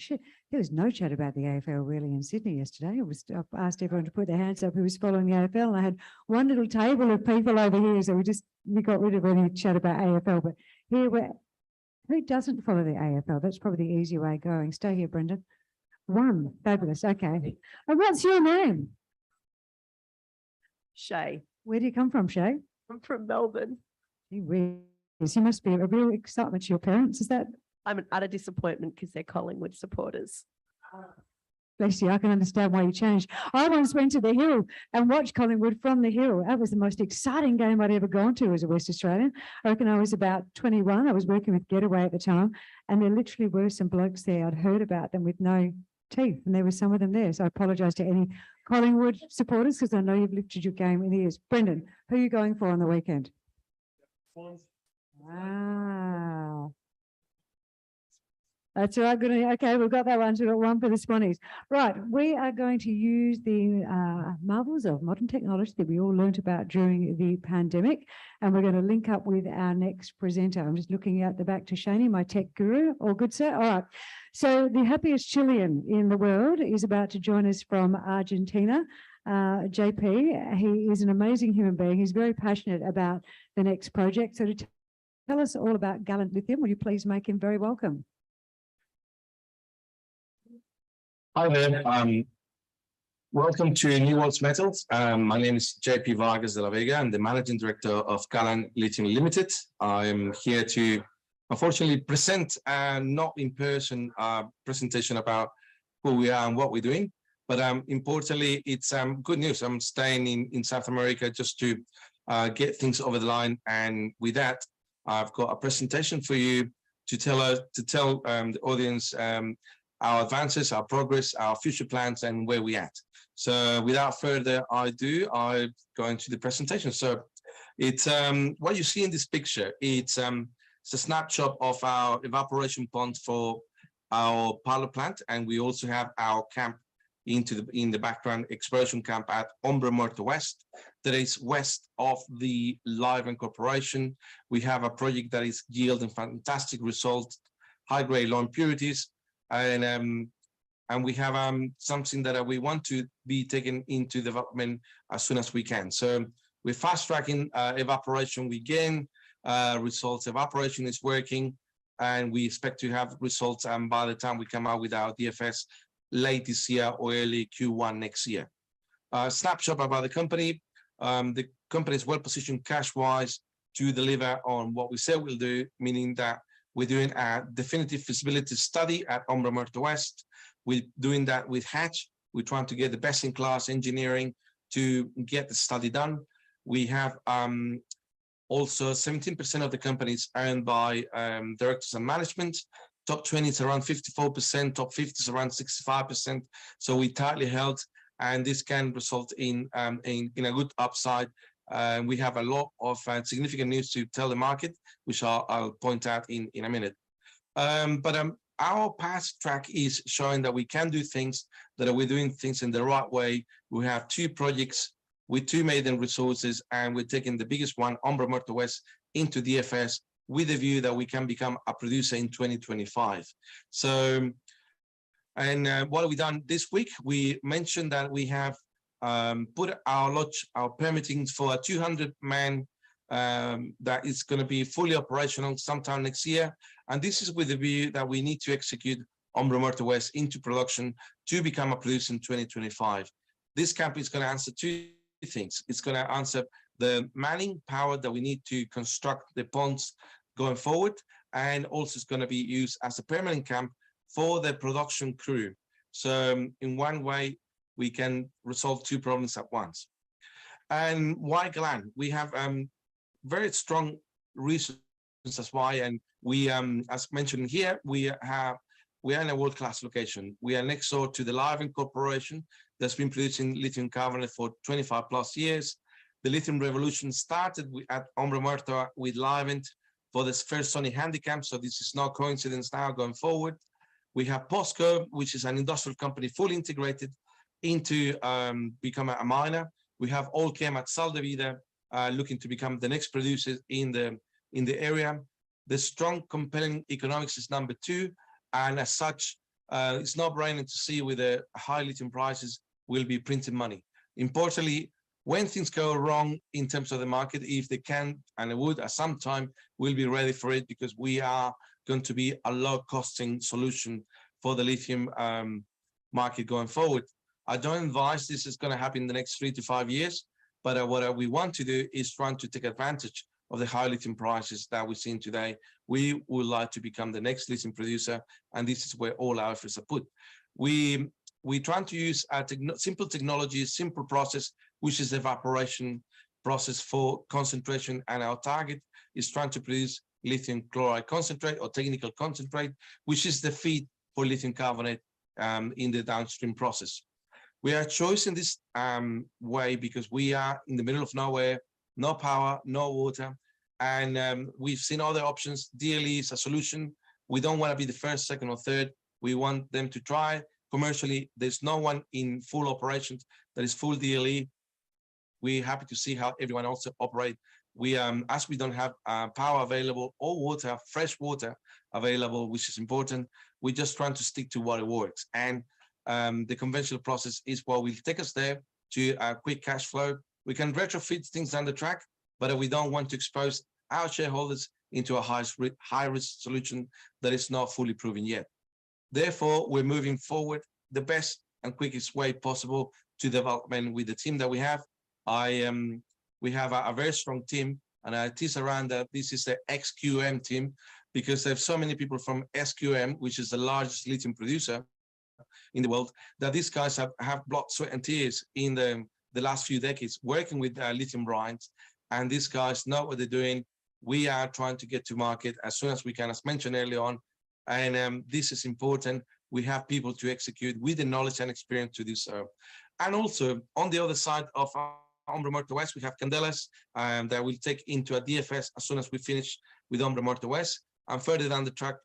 There was no chat about the AFL really in Sydney yesterday. I asked everyone to put their hands up who was following the AFL, and I had one little table of people over here, so we got rid of any chat about AFL. But here who doesn't follow the AFL? That's probably the easy way going. Stay here, Brendan. One, fabulous. Okay. And what's your name? Shay. Where do you come from, Shay? I'm from Melbourne. You must be a real excitement to your parents, is that? I'm an utter disappointment because they're Collingwood supporters. Bless you, I can understand why you changed. I once went to the Hill and watched Collingwood from the Hill. That was the most exciting game I'd ever gone to as a West Australian. I reckon I was about 21. I was working with Getaway at the time, and there literally were some blokes there. I'd heard about them with no teeth, and there were some of them there. So I apologise to any Collingwood supporters because I know you've lifted your game in the years. Brendan, who are you going for on the weekend? Wow. That's all right, good. Okay, we've got that one. So we've got one for the Swannies. Right, we are going to use the marvels of modern technology that we all learnt about during the pandemic, and we're going to link up with our next presenter. I'm just looking out the back to Shani, my tech guru. All good, sir? All right. So the happiest Chilean in the world is about to join us from Argentina. JP, he is an amazing human being. He's very passionate about the next project. So to tell us all about Galan Lithium, will you please make him very welcome? Hi there. Welcome to New Worlds Metals. My name is JP Vargas de la Vega. I'm the Managing Director of Galan Lithium Limited. I'm here to, unfortunately, present not in person presentation about who we are and what we're doing. But importantly, it's good news. I'm staying in South America just to get things over the line. And with that, I've got a presentation for you to tell the audience our advances, our progress, our future plans, and where we're at. So without further ado, I go into the presentation. So it's what you see in this picture. It's a snapshot of our evaporation pond for our pilot plant, and we also have our camp in the background, exploration camp at Hombre Muerto West, that is west of the Livent Corporation. We have a project that is yielding fantastic results, high-grade low impurities, and we have something that we want to be taken into development as soon as we can. So we're fast-tracking evaporation. We gain results. Evaporation is working, and we expect to have results by the time we come out with our DFS late this year or early Q1 next year. Snapshot about the company. The company is well positioned cash-wise to deliver on what we said we'll do, meaning that we're doing a definitive feasibility study at Hombre Muerto West. We're doing that with Hatch. We're trying to get the best-in-class engineering to get the study done. We have also 17% of the company is owned by directors and management. Top 20 is around 54%, top 50 is around 65%. So we tightly held, and this can result in a good upside. We have a lot of significant news to tell the market, which I'll point out in a minute. But our past track is showing that we can do things, that we're doing things in the right way. We have 2 projects with 2 maiden resources, and we're taking the biggest one, Hombre Muerto West, into DFS with a view that we can become a producer in 2025. So, and what have we done this week? We mentioned that we have put our permitting for a 200-man that is going to be fully operational sometime next year. And this is with the view that we need to execute Hombre Muerto West into production to become a producer in 2025. This camp is going to answer 2 things. It's going to answer the manning power that we need to construct the ponds going forward, and also it's going to be used as a permanent camp for the production crew. So in one way, we can resolve 2 problems at once. And why Galan? We have very strong reasons as why, and we, as mentioned here, we are in a world-class location. We are next door to the Livent Corporation that's been producing lithium carbonate for 25 plus years. The lithium revolution started at Hombre Muerto with Livent for this first Sony Handicap, so this is no coincidence now going forward. We have POSCO, which is an industrial company fully integrated into become a miner. We have Allchem at Sal de Vida, looking to become the next producer in the area. The strong, compelling economics is number 2, and as such, it's no brainer to see with the high lithium prices, we'll be printing money. Importantly, when things go wrong in terms of the market, if they can, and it would at some time, we'll be ready for it, because we are going to be a low-costing solution for the lithium market going forward. I don't advise this is going to happen in the next 3 to 5 years, but what we want to do is trying to take advantage of the high lithium prices that we're seeing today. We would like to become the next lithium producer, and this is where all our efforts are put. We're trying to use a simple technology, simple process, which is the evaporation process for concentration, and our target is trying to produce lithium chloride concentrate or technical concentrate, which is the feed for lithium carbonate in the downstream process. We are choosing this way because we are in the middle of nowhere, no power, no water, and we've seen other options. DLE is a solution, We don't want to be the first, second, or third. We want them to try commercially. There's no one in full operations that is full DLE. We're happy to see how everyone else operate. We, as we don't have power available or water, fresh water available, which is important, we're just trying to stick to what it works. And the conventional process is what will take us there to a quick cash flow. We can retrofit things down the track, but we don't want to expose our shareholders into a high-risk solution that is not fully proven yet. Therefore, we're moving forward the best and quickest way possible to development with the team that we have. We have a very strong team, and it is around that this is the XQM team, because there's so many people from SQM, which is the largest lithium producer in the world, that these guys have blood, sweat, and tears in the last few decades working with lithium brines, and these guys know what they're doing. We are trying to get to market as soon as we can, as mentioned earlier on, and this is important. We have people to execute with the knowledge and experience to do so. And also, on the other side of Umbra Morta West, we have Candelas that will take into a DFS as soon as we finish with Umbra Morta West. And further down the track,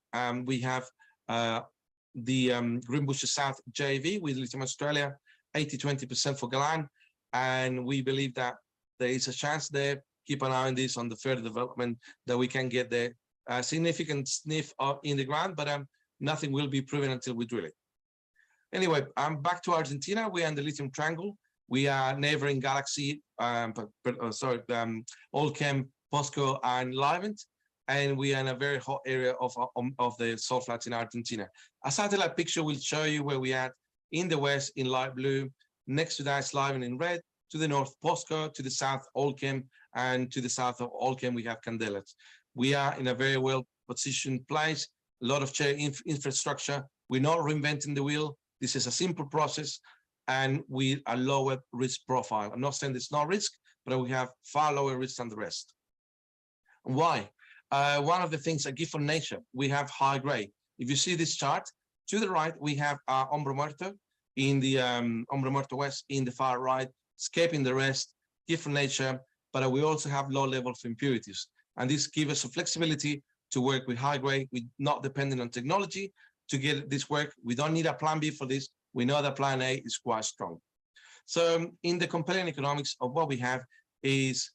we have the Greenbushes South JV with Lithium Australia, 80-20% for Galan. And we believe that there is a chance there. Keep an eye on this, on the further development, that we can get there. A significant sniff up in the ground, but nothing will be proven until we drill it. Anyway, I'm back to Argentina. We are in the Lithium Triangle. We are neighboring Galaxy, Allkem, POSCO, and Livent, and we are in a very hot area of the salt flats in Argentina. A satellite picture will show you where we are in the west in light blue, next to that is Livent in red, to the north POSCO, to the south Allkem, and to the south of Allkem we have Candelas. We are in a very well positioned place, a lot of infrastructure. We're not reinventing the wheel. This is a simple process, and with a lower risk profile. I'm not saying there's no risk, but we have far lower risk than the rest. Why? One of the things, a gift from nature, we have high grade. If you see this chart, to the right, we have Umbra Morta in the Umbra Morta West in the far right, escaping the rest, gift from nature, but we also have low levels of impurities. And this gives us a flexibility to work with high grade. We're not dependent on technology to get this work. We don't need a plan B for this. We know that plan A is quite strong. So in the compelling economics of what we have is,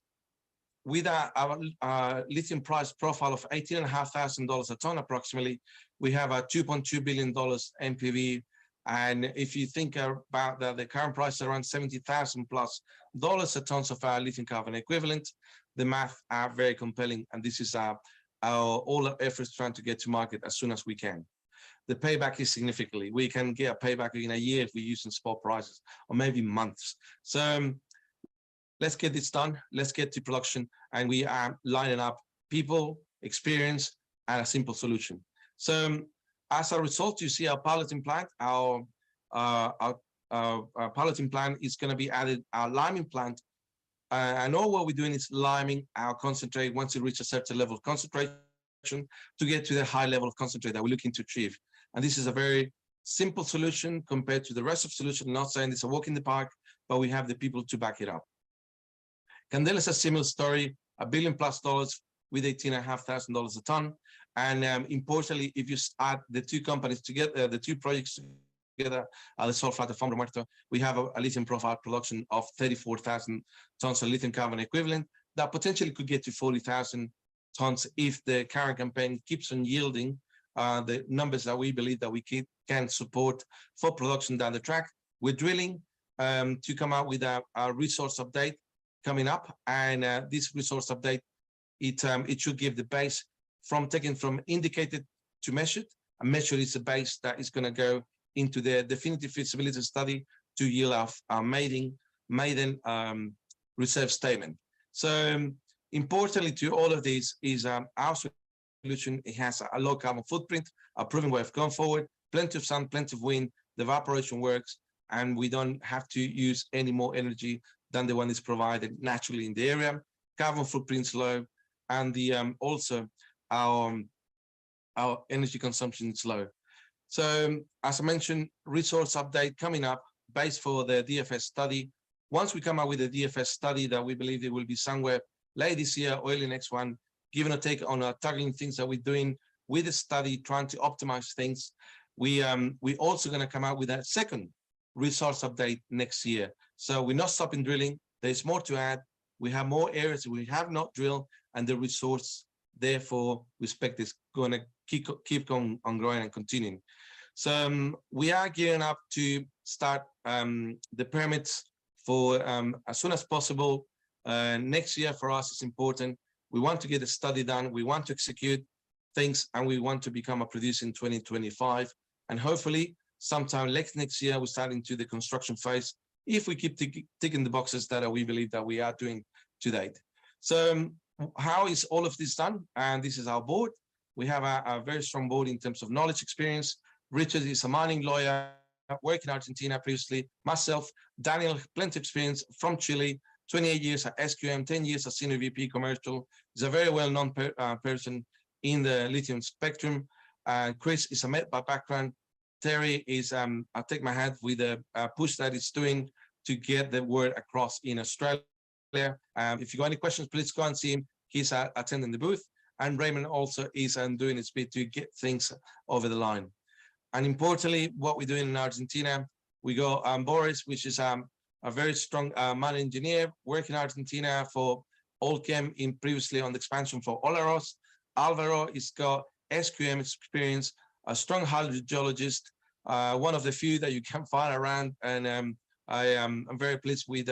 with our lithium price profile of $18,500 a ton approximately, we have a $2.2 billion NPV. And if you think about the current price around $70,000 plus a ton of our lithium carbonate equivalent, the math are very compelling. And this is all our efforts trying to get to market as soon as we can. The payback is significantly. We can get a payback in a year if we're using spot prices, or maybe months. So let's get this done. Let's get to production, and we are lining up people, experience, and a simple solution. So as a result, you see our piloting plant. Our piloting plant is going to be added, our liming plant. And all what we're doing is liming our concentrate once it reaches a certain level of concentration to get to the high level of concentrate that we're looking to achieve. And this is a very simple solution compared to the rest of the solution. I'm not saying it's a walk in the park, but we have the people to back it up. Candela is a similar story, $1 billion plus with $18,500 a ton. And importantly, if you add the two companies together, the two projects together, the salt flat of Umbra Morta, we have a lithium profile production of 34,000 tons of lithium carbonate equivalent that potentially could get to 40,000 tons if the current campaign keeps on yielding the numbers that we believe that we can support for production down the track. We're drilling to come out with a resource update coming up, and this resource update, it should give the base from taking from indicated to measured, and measured is the base that is going to go into the definitive feasibility study to yield our maiden reserve statement. So importantly to all of these is our solution. It has a low carbon footprint, a proven way of going forward, plenty of sun, plenty of wind, the evaporation works, and we don't have to use any more energy than the one that's provided naturally in the area. Carbon footprint's low, and the also our energy consumption is low. So as I mentioned, resource update coming up, based for the DFS study. Once we come out with a DFS study that we believe it will be somewhere late this year or early next one, given a take on targeting things that we're doing with a study trying to optimize things. We also going to come out with a second resource update next year. So we're not stopping drilling. There's more to add. We have more areas we have not drilled, and the resource, therefore, we expect is going to keep on growing and continuing. So we are gearing up to start the permits for as soon as possible. Next year for us is important. We want to get a study done. We want to execute things, and we want to become a producer in 2025. And hopefully, sometime late next year, we start into the construction phase, if we keep ticking the boxes that we believe that we are doing to date. So how is all of this done? And this is our board. We have a very strong board in terms of knowledge, experience. Richard is a mining lawyer, worked in Argentina previously. Myself, Daniel, plenty of experience from Chile, 28 years at SQM, 10 years as Senior VP Commercial. He's a very well-known person in the lithium spectrum. Chris is a med by background. Terry is, I'll take my hat with the push that he's doing to get the word across in Australia. If you got any questions, please go and see him. He's attending the booth. And Raymond also is doing his bit to get things over the line. And importantly, what we're doing in Argentina, we got Boris, which is a very strong mine engineer, working in Argentina for Allchem in previously on the expansion for Olaroz. Alvaro has got SQM experience, a strong hydrogeologist, one of the few that you can find around. And I'm very pleased with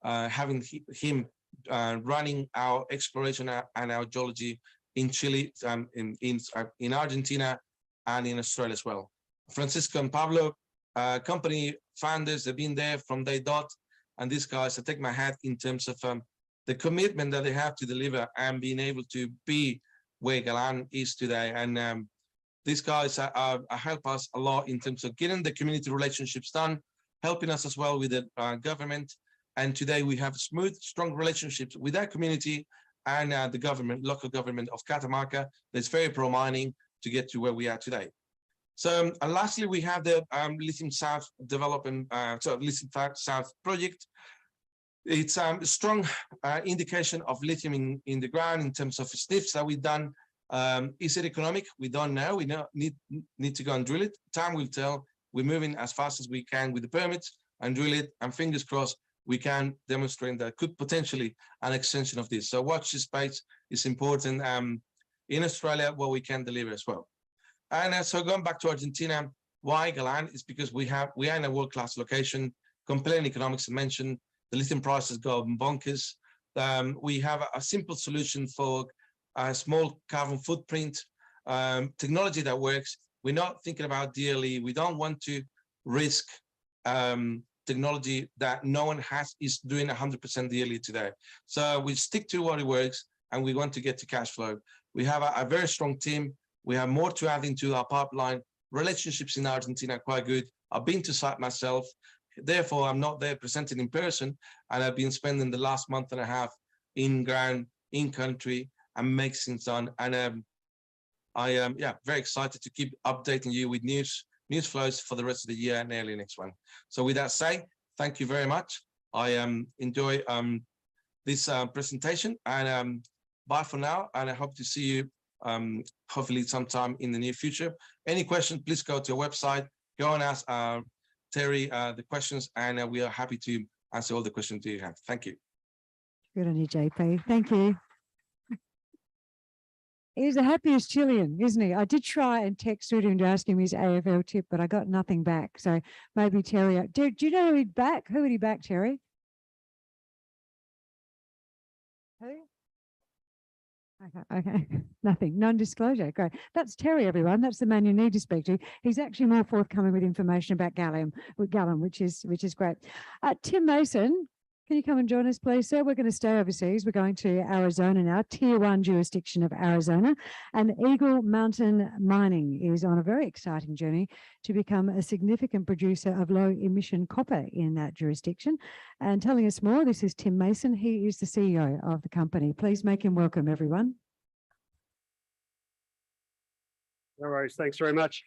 having him running our exploration and our geology in Chile, in Argentina, and in Australia as well. Francisco and Pablo, company founders, they've been there from day dot. And these guys, I take my hat in terms of the commitment that they have to deliver and being able to be where Galan is today. And these guys help us a lot in terms of getting the community relationships done, helping us as well with the government. And today we have smooth, strong relationships with our community and the government, local government of Catamarca, that's very pro-mining to get to where we are today. So, and lastly, we have the Lithium South development, Lithium South project. It's a strong indication of lithium in the ground in terms of sniffs that we've done. Is it economic? We don't know. We need to go and drill it. Time will tell. We're moving as fast as we can with the permits and drill it. And fingers crossed, we can demonstrate that could potentially an extension of this. So watch this space. It's important in Australia what we can deliver as well. And so going back to Argentina, why Galan is because we are in a world-class location, compelling economics. I mentioned the lithium prices go bonkers. We have a simple solution for a small carbon footprint, technology that works. We're not thinking about DLE. We don't want to risk technology that no one is doing 100% DLE today. So we stick to what it works, and we want to get to cash flow. We have a very strong team. We have more to add into our pipeline. Relationships in Argentina are quite good. I've been to site myself. Therefore, I'm not there presenting in person, and I've been spending the last month and a half in ground, in country, and make things done. And I am very excited to keep updating you with news flows for the rest of the year and early next one. So with that said, thank you very much. I enjoy this presentation, and bye for now. And I hope to see you hopefully sometime in the near future. Any questions, please go to our website, go and ask Terry the questions, and we are happy to answer all the questions you have. Thank you. Good on you, JP. Thank you. He's the happiest Chilean, isn't he? I did try and text with him to ask him his AFL tip, but I got nothing back. So maybe Terry, do you know who he'd back? Who would he back, Terry? Who? Okay, nothing, non-disclosure. Great. That's Terry, everyone. That's the man you need to speak to. He's actually more forthcoming with information about Galan, which is great. Tim Mason, can you come and join us, please, sir? We're going to stay overseas. We're going to Arizona now, Tier 1 jurisdiction of Arizona. And Eagle Mountain Mining is on a very exciting journey to become a significant producer of low-emission copper in that jurisdiction. And telling us more, this is Tim Mason. He is the CEO of the company. Please make him welcome, everyone. No worries. Thanks very much.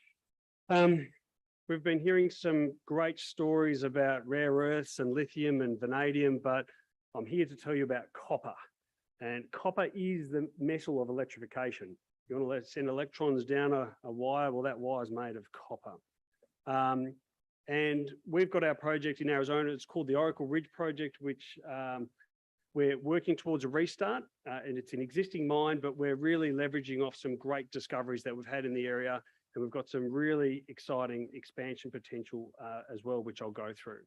We've been hearing some great stories about rare earths and lithium and vanadium, but I'm here to tell you about copper. And copper is the metal of electrification. you want to send electrons down a wire, well, that wire is made of copper. And we've got our project in Arizona. It's called the Oracle Ridge Project, which we're working towards a restart, and it's an existing mine, but we're really leveraging off some great discoveries that we've had in the area, and we've got some really exciting expansion potential as well, which I'll go through.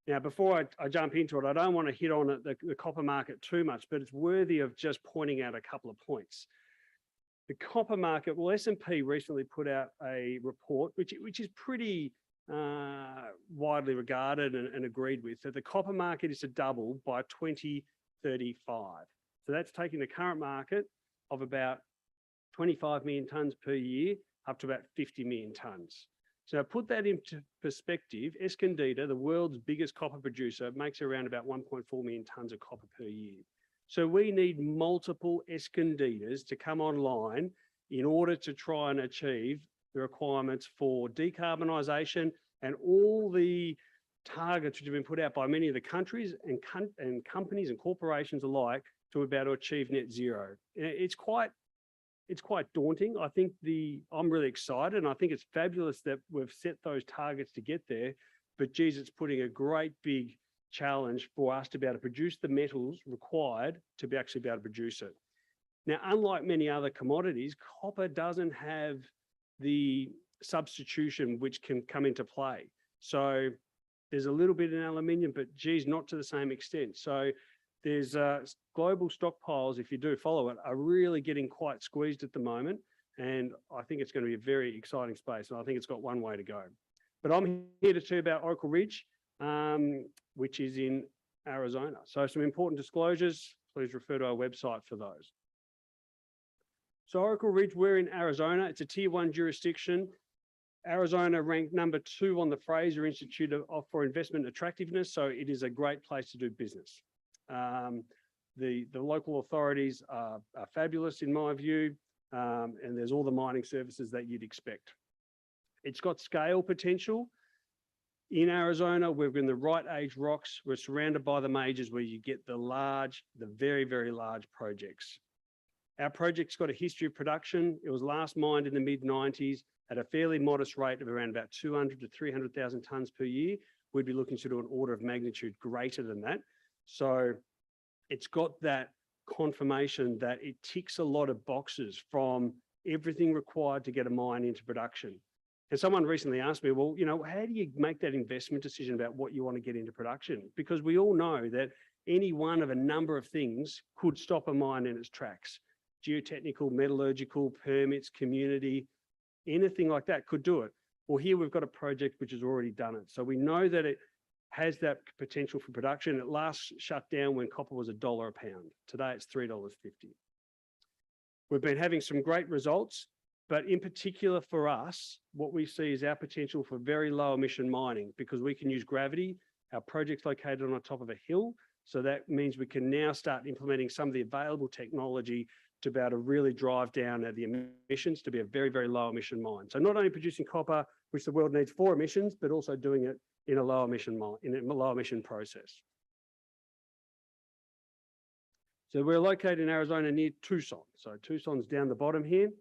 Now, before I jump into it, I don't want to hit on the copper market too much, but it's worthy of just pointing out a couple of points. The copper market, well, S&P recently put out a report, which is pretty widely regarded and agreed with, that the copper market is to double by 2035. So that's taking the current market of about 25 million tonnes per year up to about 50 million tonnes. So put that into perspective, Escondida, the world's biggest copper producer, makes around about 1.4 million tonnes of copper per year. So we need multiple Escondidas to come online in order to try and achieve the requirements for decarbonisation and all the targets which have been put out by many of the countries and companies and corporations alike to be able to achieve net zero. It's quite daunting. I think I'm really excited, and I think it's fabulous that we've set those targets to get there, but geez, it's putting a great big challenge for us to be able to produce the metals required to actually be able to produce it. Now, unlike many other commodities, copper doesn't have the substitution which can come into play. So there's a little bit in aluminium, but geez, not to the same extent. So there's global stockpiles, if you do follow it, are really getting quite squeezed at the moment. And I think it's going to be a very exciting space. And I think it's got one way to go. But I'm here to tell you about Oracle Ridge, which is in Arizona. So some important disclosures, please refer to our website for those. So Oracle Ridge, we're in Arizona. It's a tier 1 jurisdiction. Arizona ranked #2 on the Fraser Institute for Investment Attractiveness. So it is a great place to do business. The local authorities are fabulous in my view, and there's all the mining services that you'd expect. It's got scale potential. In Arizona, we're in the right age rocks. We're surrounded by the majors where you get the very, very large projects. Our project's got a history of production. It was last mined in the mid-90s at a fairly modest rate of around about 200 to 300,000 tonnes per year. We'd be looking to do an order of magnitude greater than that. So it's got that confirmation that it ticks a lot of boxes from everything required to get a mine into production. And someone recently asked me, well, how do you make that investment decision about what you want to get into production? Because we all know that any one of a number of things could stop a mine in its tracks. Geotechnical, metallurgical, permits, community, anything like that could do it. Well, here we've got a project which has already done it. So we know that it has that potential for production. It last shut down when copper was $1 a pound. Today it's $3.50. We've been having some great results, but in particular for us, what we see is our potential for very low emission mining because we can use gravity. Our project's located on the top of a hill. So that means we can now start implementing some of the available technology to be able to really drive down the emissions to be a very, very low emission mine. So not only producing copper, which the world needs for emissions, but also doing it in a low emission mine, in a low emission process. So we're located in Arizona near Tucson. So Tucson's down the bottom here.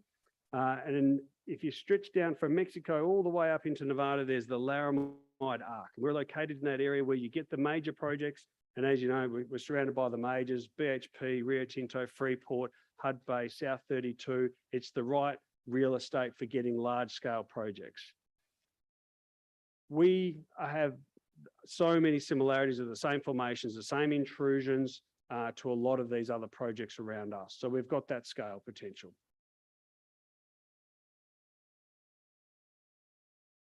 And then if you stretch down from Mexico all the way up into Nevada, there's the Laramide Arc. We're located in that area where you get the major projects. And as you know, we're surrounded by the majors, BHP, Rio Tinto, Freeport, Hudbay, South 32. It's the right real estate for getting large scale projects. We have so many similarities of the same formations, the same intrusions to a lot of these other projects around us. So we've got that scale potential.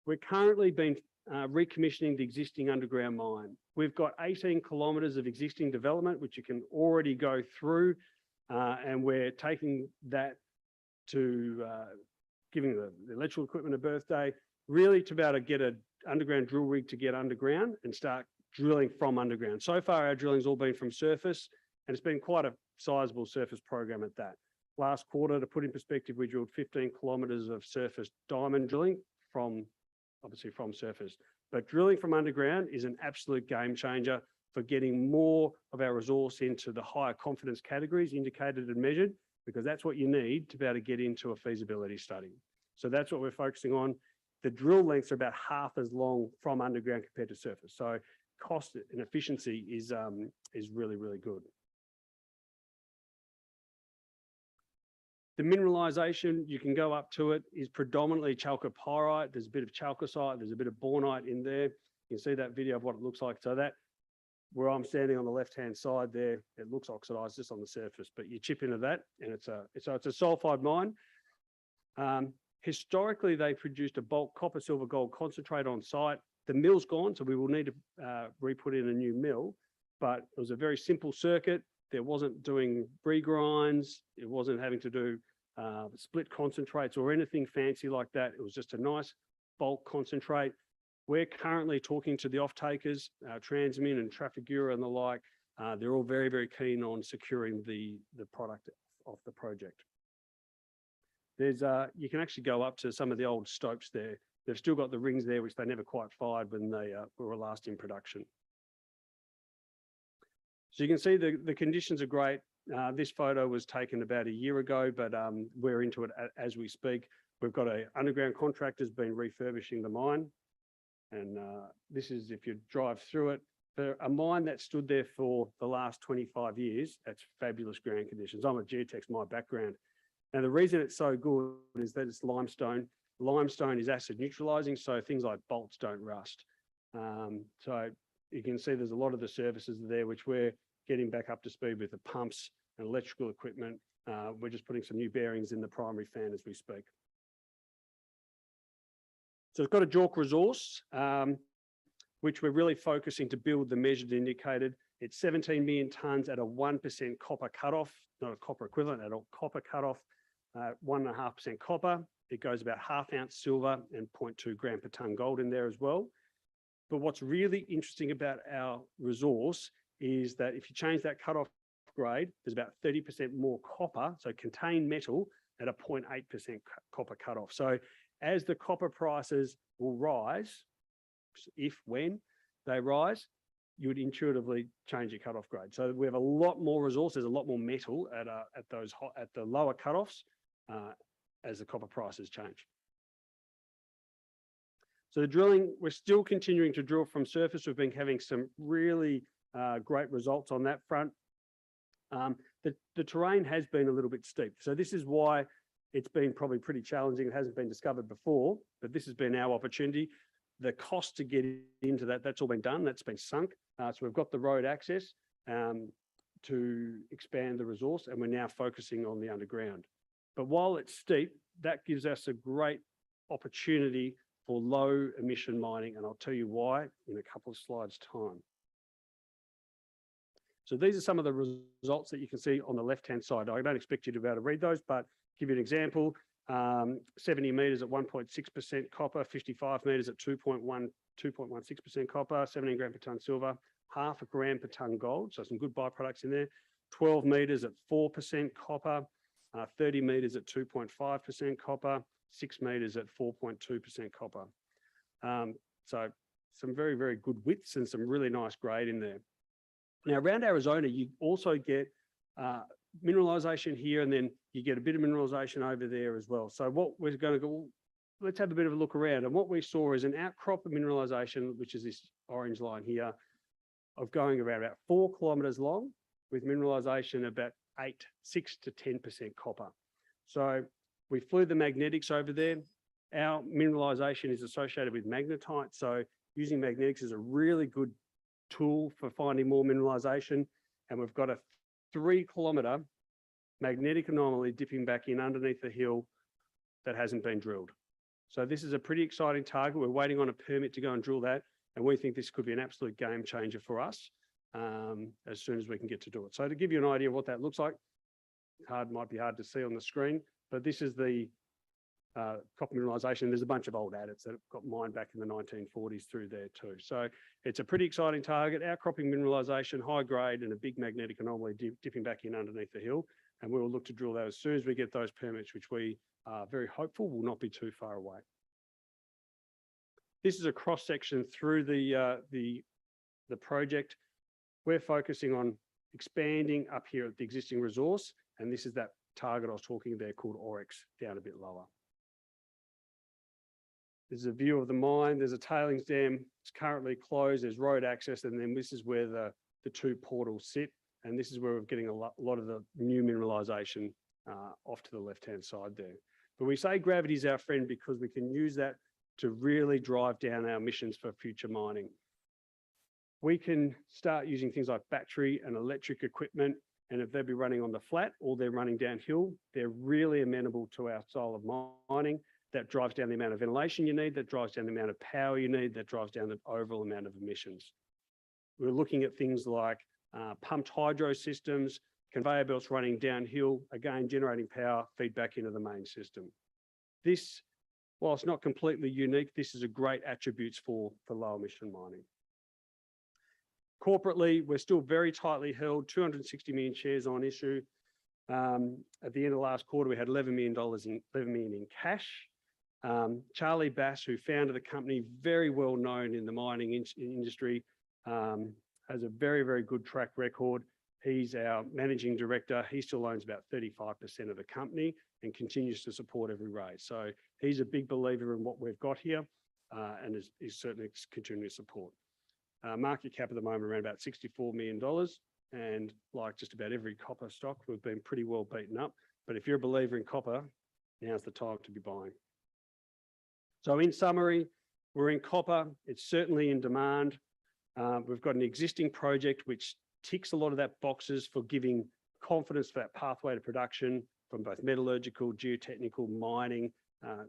We're currently been recommissioning the existing underground mine. We've got 18 kilometres of existing development, which you can already go through, and we're taking that to giving the electrical equipment a birthday, really to be able to get an underground drill rig to get underground and start drilling from underground. So far, our drilling's all been from surface, and it's been quite a sizable surface program at that. Last quarter, to put in perspective, we drilled 15 kilometres of surface diamond drilling obviously from surface. But drilling from underground is an absolute game changer for getting more of our resource into the higher confidence categories, indicated and measured, because that's what you need to be able to get into a feasibility study. So that's what we're focusing on. The drill lengths are about half as long from underground compared to surface. So cost and efficiency is really, really good. The mineralization, you can go up to it, is predominantly chalcopyrite. There's a bit of chalcocite, there's a bit of bornite in there. You can see that video of what it looks like. So that, where I'm standing on the left-hand side there, it looks oxidized just on the surface, but you chip into that and it's a sulfide mine. Historically, they produced a bulk copper, silver, gold concentrate on site. The mill's gone, so we will need to re-put in a new mill, but it was a very simple circuit. There wasn't doing regrinds. It wasn't having to do split concentrates or anything fancy like that. It was just a nice bulk concentrate. We're currently talking to the off-takers, Transmin and Trafigura and the like. They're all very, very keen on securing the product of the project. There's you can actually go up to some of the old stopes there. They've still got the rings there, which they never quite fired when they were last in production. So you can see the conditions are great. This photo was taken about a year ago, but we're into it as we speak. We've got an underground contractor's been refurbishing the mine. And this is, if you drive through it, for a mine that stood there for the last 25 years, that's fabulous ground conditions. I'm a geotech's my background. And the reason it's so good is that it's limestone. Limestone is acid neutralizing, so things like bolts don't rust. So you can see there's a lot of the services there, which we're getting back up to speed with the pumps and electrical equipment. We're just putting some new bearings in the primary fan as we speak. So it's got a JORC resource, which we're really focusing to build the measured indicated. It's 17 million tonnes at a 1% copper cutoff, not a copper equivalent, at a copper cutoff, 1.5% copper. It goes about ½ ounce silver and 0.2 gram per tonne gold in there as well. But what's really interesting about our resource is that if you change that cutoff grade, there's about 30% more copper, so contained metal at a 0.8% copper cutoff. So as the copper prices will rise, when they rise, you would intuitively change your cutoff grade. So we have a lot more resource, there's a lot more metal at the lower cutoffs as the copper prices change. So the drilling, we're still continuing to drill from surface. We've been having some really great results on that front. The terrain has been a little bit steep. So this is why it's been probably pretty challenging. It hasn't been discovered before, but this has been our opportunity. The cost to get into that, that's all been done, that's been sunk. So we've got the road access to expand the resource, and we're now focusing on the underground. But while it's steep, that gives us a great opportunity for low emission mining, and I'll tell you why in a couple of slides' time. So these are some of the results that you can see on the left-hand side. I don't expect you to be able to read those, but give you an example. 70 metres at 1.6% copper, 55 metres at 2.16% copper, 17 gram per tonne silver, ½ a gram per tonne gold, so some good byproducts in there. 12 metres at 4% copper, 30 metres at 2.5% copper, 6 metres at 4.2% copper. So some very, very good widths and some really nice grade in there. Now, around Arizona, you also get mineralisation here, and then you get a bit of mineralisation over there as well. So what we're going to go, let's have a bit of a look around. And what we saw is an outcrop of mineralisation, which is this orange line here, of going around about 4 kilometres long, with mineralisation about 6 to 10% copper. So we flew the magnetics over there. Our mineralisation is associated with magnetite. So using magnetics is a really good tool for finding more mineralisation. And we've got a 3 kilometre magnetic anomaly dipping back in underneath the hill that hasn't been drilled. So this is a pretty exciting target. We're waiting on a permit to go and drill that. And we think this could be an absolute game changer for us as soon as we can get to do it. So to give you an idea of what that looks like, might be hard to see on the screen, but this is the copper mineralisation. There's a bunch of old adits that got mined back in the 1940s through there too. So it's a pretty exciting target, outcropping mineralisation, high grade, and a big magnetic anomaly dipping back in underneath the hill. And we will look to drill those as soon as we get those permits, which we are very hopeful will not be too far away. This is a cross section through the project. We're focusing on expanding up here at the existing resource, and this is that target I was talking about called RareX down a bit lower. There's a view of the mine. There's a tailings dam. It's currently closed. There's road access, and then this is where the two portals sit. And this is where we're getting a lot of the new mineralisation off to the left-hand side there. But we say gravity is our friend because we can use that to really drive down our emissions for future mining. We can start using things like battery and electric equipment, and if they'll be running on the flat or they're running downhill, they're really amenable to our style of mining. That drives down the amount of ventilation you need, that drives down the amount of power you need, that drives down the overall amount of emissions. We're looking at things like pumped hydro systems, conveyor belts running downhill, again, generating power, feedback into the main system. This, whilst not completely unique, this is a great attributes for low emission mining. Corporately, we're still very tightly held, 260 million shares on issue. At the end of last quarter, we had $11 million in cash. Charlie Bass, who founded the company, very well known in the mining industry, has a very, very good track record. He's our managing director. He still owns about 35% of the company and continues to support every raise. So he's a big believer in what we've got here and is certainly continuing to support. Market cap at the moment around about $64 million. And like just about every copper stock, we've been pretty well beaten up. But if you're a believer in copper, now's the time to be buying. So in summary, we're in copper. It's certainly in demand. We've got an existing project which ticks a lot of that boxes for giving confidence for that pathway to production from both metallurgical, geotechnical, mining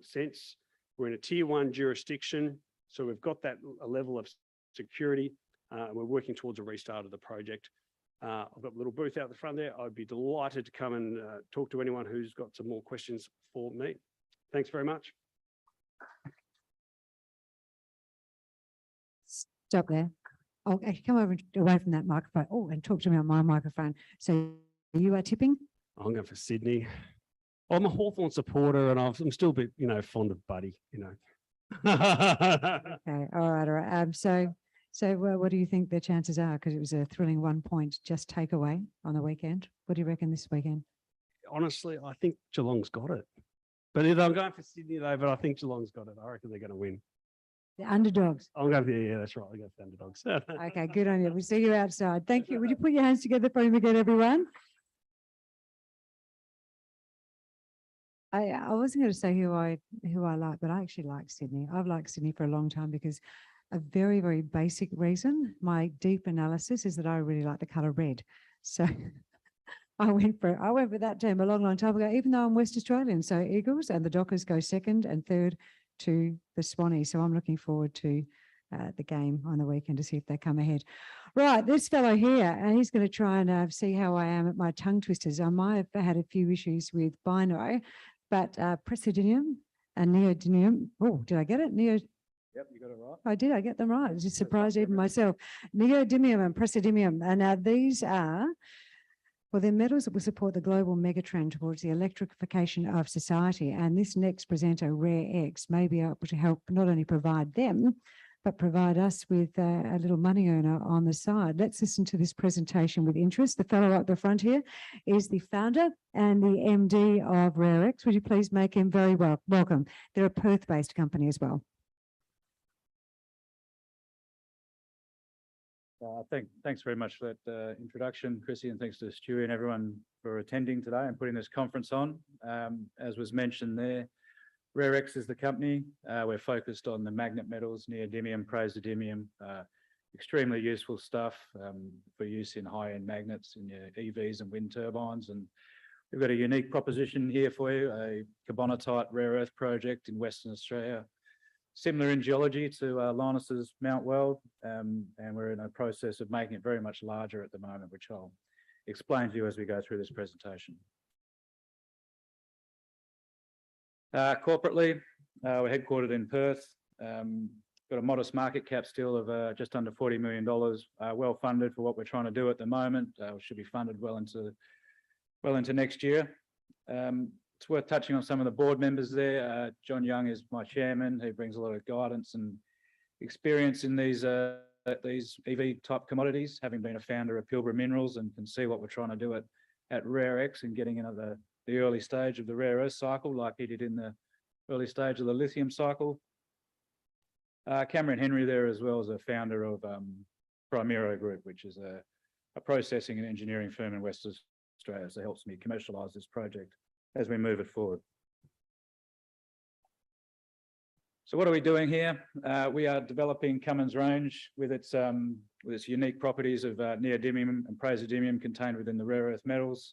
sense. We're in a tier 1 jurisdiction, so we've got that level of security. We're working towards a restart of the project. I've got a little booth out the front there. I'd be delighted to come and talk to anyone who's got some more questions for me. Thanks very much. Stop there. Oh, actually come over away from that microphone. Oh, and talk to me on my microphone. So you are tipping? I'm going for Sydney. I'm a Hawthorn supporter, and I'm still a bit, fond of Buddy, Okay, all right. So what do you think the chances are? Because it was a thrilling 1 point just takeaway on the weekend. What do you reckon this weekend? Honestly, I think Geelong's got it. But I'm going for Sydney though, but I think Geelong's got it. I reckon they're going to win. The underdogs. I'm going for, yeah, that's right. I'll go for the underdogs. Okay, good on you. We'll see you outside. Thank you. Would you put your hands together for him again, everyone? I wasn't going to say who I like, but I actually like Sydney. I've liked Sydney for a long time because a very, very basic reason, my deep analysis is that I really like the colour red. So I went for that team a long, long time ago, even though I'm West Australian. So Eagles and the Dockers go second and third to the Swannies. So I'm looking forward to the game on the weekend to see if they come ahead. Right, this fellow here, and he's going to try and see how I am at my tongue twisters. I might have had a few issues with Bino, but praseodymium and neodymium. Oh, did I get it? Yep, you got it right. I did. I get them right. I just surprised even myself. Neodymium and praseodymium. And now these are, well, they're metals that will support the global megatrend towards the electrification of society. And this next presenter, RareX, may be able to help not only provide them, but provide us with a little money earner on the side. Let's listen to this presentation with interest. The fellow up the front here is the founder and the MD of RareX. Would you please make him very welcome? They're a Perth-based company as well. Thanks very much for that introduction, Chrissy, and thanks to Stewie and everyone for attending today and putting this conference on. As was mentioned there, RareX is the company. We're focused on the magnet metals, neodymium, praseodymium, extremely useful stuff for use in high-end magnets in your EVs and wind turbines. And we've got a unique proposition here for you, a carbonatite rare earth project in Western Australia, similar in geology to Linus's Mount Weld, and we're in a process of making it very much larger at the moment, which I'll explain to you as we go through this presentation. Corporately, we're headquartered in Perth, got a modest market cap still of just under $40 million, well funded for what we're trying to do at the moment. We should be funded well into next year. It's worth touching on some of the board members there. John Young is my chairman. He brings a lot of guidance and experience in these EV type commodities, having been a founder of Pilbara Minerals, and can see what we're trying to do at RareX and getting into the early stage of the rare earth cycle, like he did in the early stage of the lithium cycle. Cameron Henry there as well as a founder of Primero Group, which is a processing and engineering firm in Western Australia. So it helps me commercialise this project as we move it forward. So what are we doing here? We are developing Cummins Range with its unique properties of neodymium and praseodymium contained within the rare earth metals.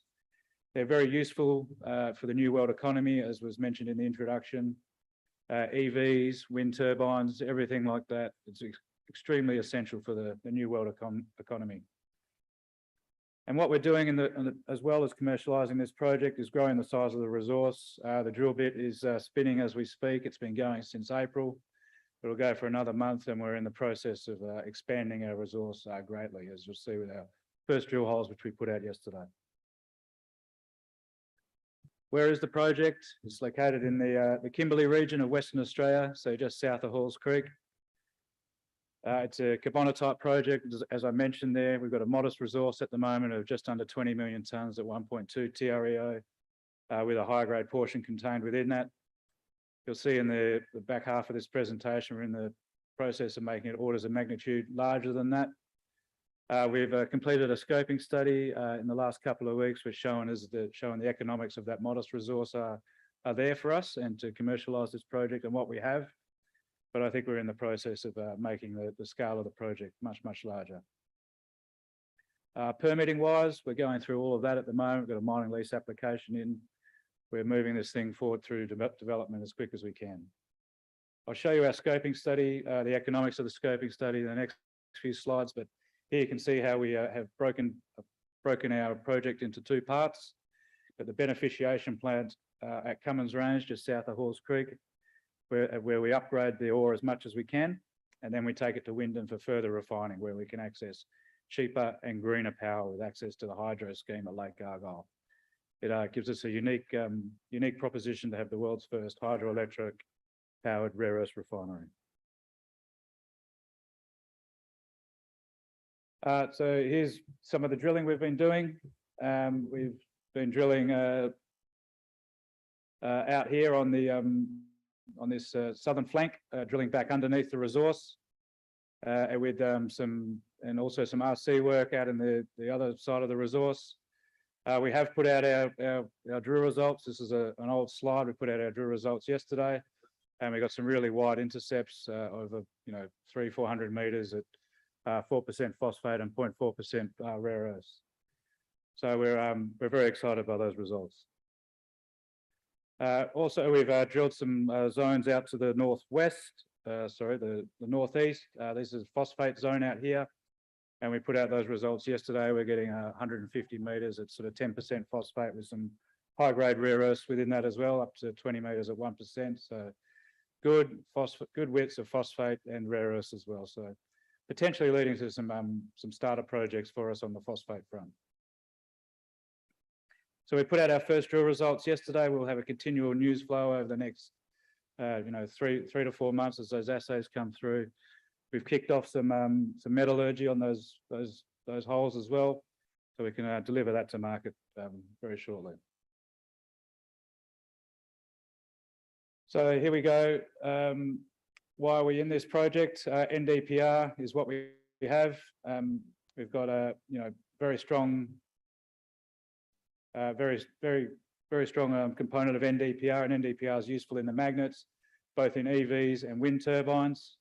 They're very useful for the new world economy, as was mentioned in the introduction. EVs, wind turbines, everything like that. It's extremely essential for the new world economy. And what we're doing as well as commercialising this project is growing the size of the resource. The drill bit is spinning as we speak. It's been going since April. It'll go for another month, and we're in the process of expanding our resource greatly, as you'll see with our first drill holes, which we put out yesterday. Where is the project? It's located in the Kimberley region of Western Australia, so just south of Halls Creek. It's a carbonatite project, as I mentioned there. We've got a modest resource at the moment of just under 20 million tonnes at 1.2 TREO, with a high-grade portion contained within that. You'll see in the back half of this presentation, we're in the process of making it orders of magnitude larger than that. We've completed a scoping study in the last couple of weeks, which showing the economics of that modest resource are there for us and to commercialise this project and what we have. But I think we're in the process of making the scale of the project much, much larger. Permitting wise, we're going through all of that at the moment. We've got a mining lease application in. We're moving this thing forward through development as quick as we can. I'll show you our scoping study, the economics of the scoping study in the next few slides, but here you can see how we have broken our project into two parts. But the beneficiation plant at Cummins Range, just south of Halls Creek, where we upgrade the ore as much as we can, and then we take it to Wyndham for further refining, where we can access cheaper and greener power with access to the hydro scheme at Lake Argyle. It gives us a unique proposition to have the world's first hydroelectric powered rare earth refinery. So here's some of the drilling we've been doing. We've been drilling out here on this southern flank, drilling back underneath the resource, with some RC work out in the other side of the resource. We have put out our drill results. This is an old slide. We put out our drill results yesterday, and we got some really wide intercepts over 300-400 meters at 4% phosphate and 0.4% rare earths. So we're very excited by those results. Also, we've drilled some zones out to the northwest, the northeast. This is phosphate zone out here, and we put out those results yesterday. We're getting 150 meters at sort of 10% phosphate with some high-grade rare earths within that as well, up to 20 meters at 1%. So good widths of phosphate and rare earths as well. So potentially leading to some starter projects for us on the phosphate front. So we put out our first drill results yesterday. We'll have a continual news flow over the next, 3 to 4 months as those assays come through. We've kicked off some metallurgy on those holes as well, so we can deliver that to market very shortly. So here we go. Why are we in this project? NdPr is what we have. We've got a very strong. Very strong component of NdPr, and NdPr is useful in the magnets, both in EVs and wind turbines.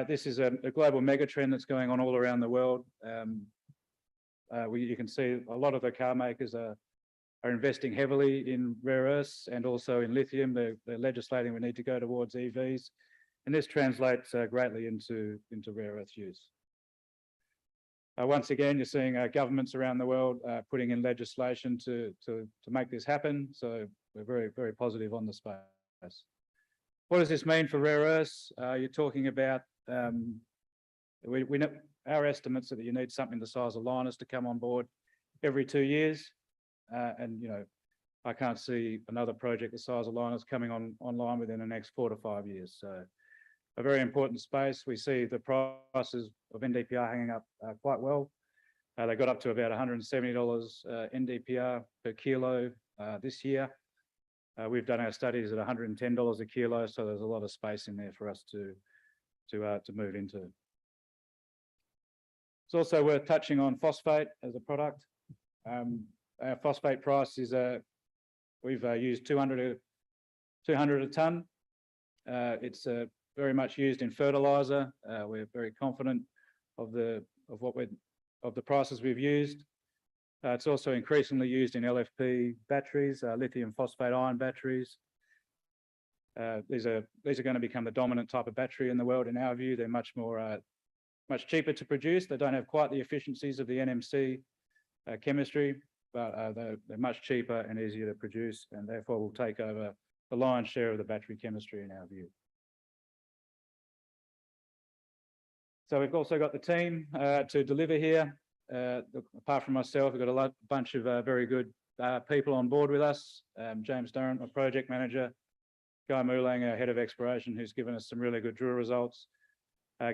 This is a global megatrend that's going on all around the world. You can see a lot of the car makers are investing heavily in rare earths and also in lithium. They're legislating we need to go towards EVs, and this translates greatly into rare earth use. Once again, you're seeing governments around the world putting in legislation to make this happen. So we're very, very positive on the space. What does this mean for rare earths? You're talking about, we know our estimates are that you need something the size of Linus to come on board every 2 years. And I can't see another project the size of Linus coming online within the next 4 to 5 years. So a very important space. We see the prices of NdPr hanging up quite well. They got up to about $170 NdPr per kilo this year. We've done our studies at $110 a kilo, so there's a lot of space in there for us to move into. It's also worth touching on phosphate as a product. Our phosphate price is we've used 200 a tonne. It's very much used in fertilizer. We're very confident of the prices we've used. It's also increasingly used in LFP batteries, lithium phosphate ion batteries. These are going to become the dominant type of battery in the world. In our view, they're much cheaper to produce. They don't have quite the efficiencies of the NMC chemistry, but they're much cheaper and easier to produce, and therefore will take over the lion's share of the battery chemistry in our view. So we've also got the team to deliver here. Apart from myself, we've got a bunch of very good people on board with us. James Durrant, our project manager, Guy Moulang, our head of exploration, who's given us some really good drill results.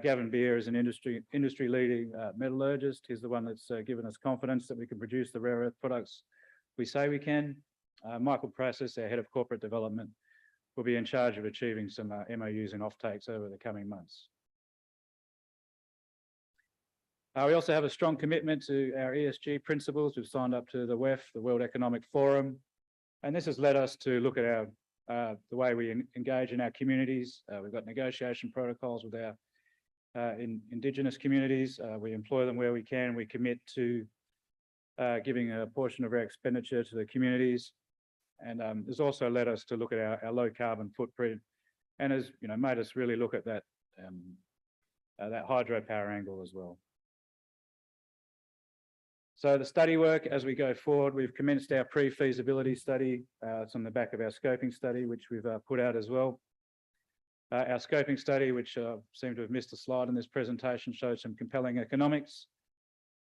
Gavin Beer is an industry-leading metallurgist. He's the one that's given us confidence that we can produce the rare earth products we say we can. Michael Prassis, our head of corporate development, will be in charge of achieving some MOUs and offtakes over the coming months. We also have a strong commitment to our ESG principles. We've signed up to the WEF, the World Economic Forum, and this has led us to look at the way we engage in our communities. We've got negotiation protocols with our Indigenous communities. We employ them where we can. We commit to giving a portion of our expenditure to the communities, and it's also led us to look at our low carbon footprint, and has made us really look at that hydropower angle as well. So the study work as we go forward, we've commenced our pre-feasibility study. It's on the back of our scoping study, which we've put out as well. Our scoping study, which seem to have missed a slide in this presentation, showed some compelling economics.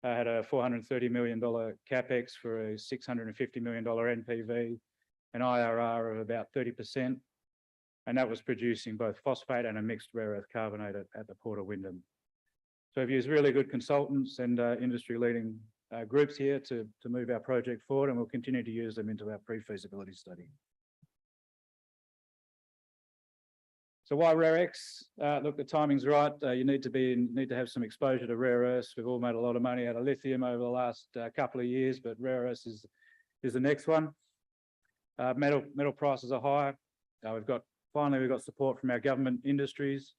Had a $430 million capex for a $650 million NPV, an IRR of about 30%, and that was producing both phosphate and a mixed rare earth carbonate at the Port of Wyndham. So we've used really good consultants and industry-leading groups here to move our project forward, and we'll continue to use them into our pre-feasibility study. So why RareX? Look, the timing's right. You need to have some exposure to rare earths. We've all made a lot of money out of lithium over the last couple of years, but rare earths is the next one. Metal prices are high. Finally we've got support from our government industries,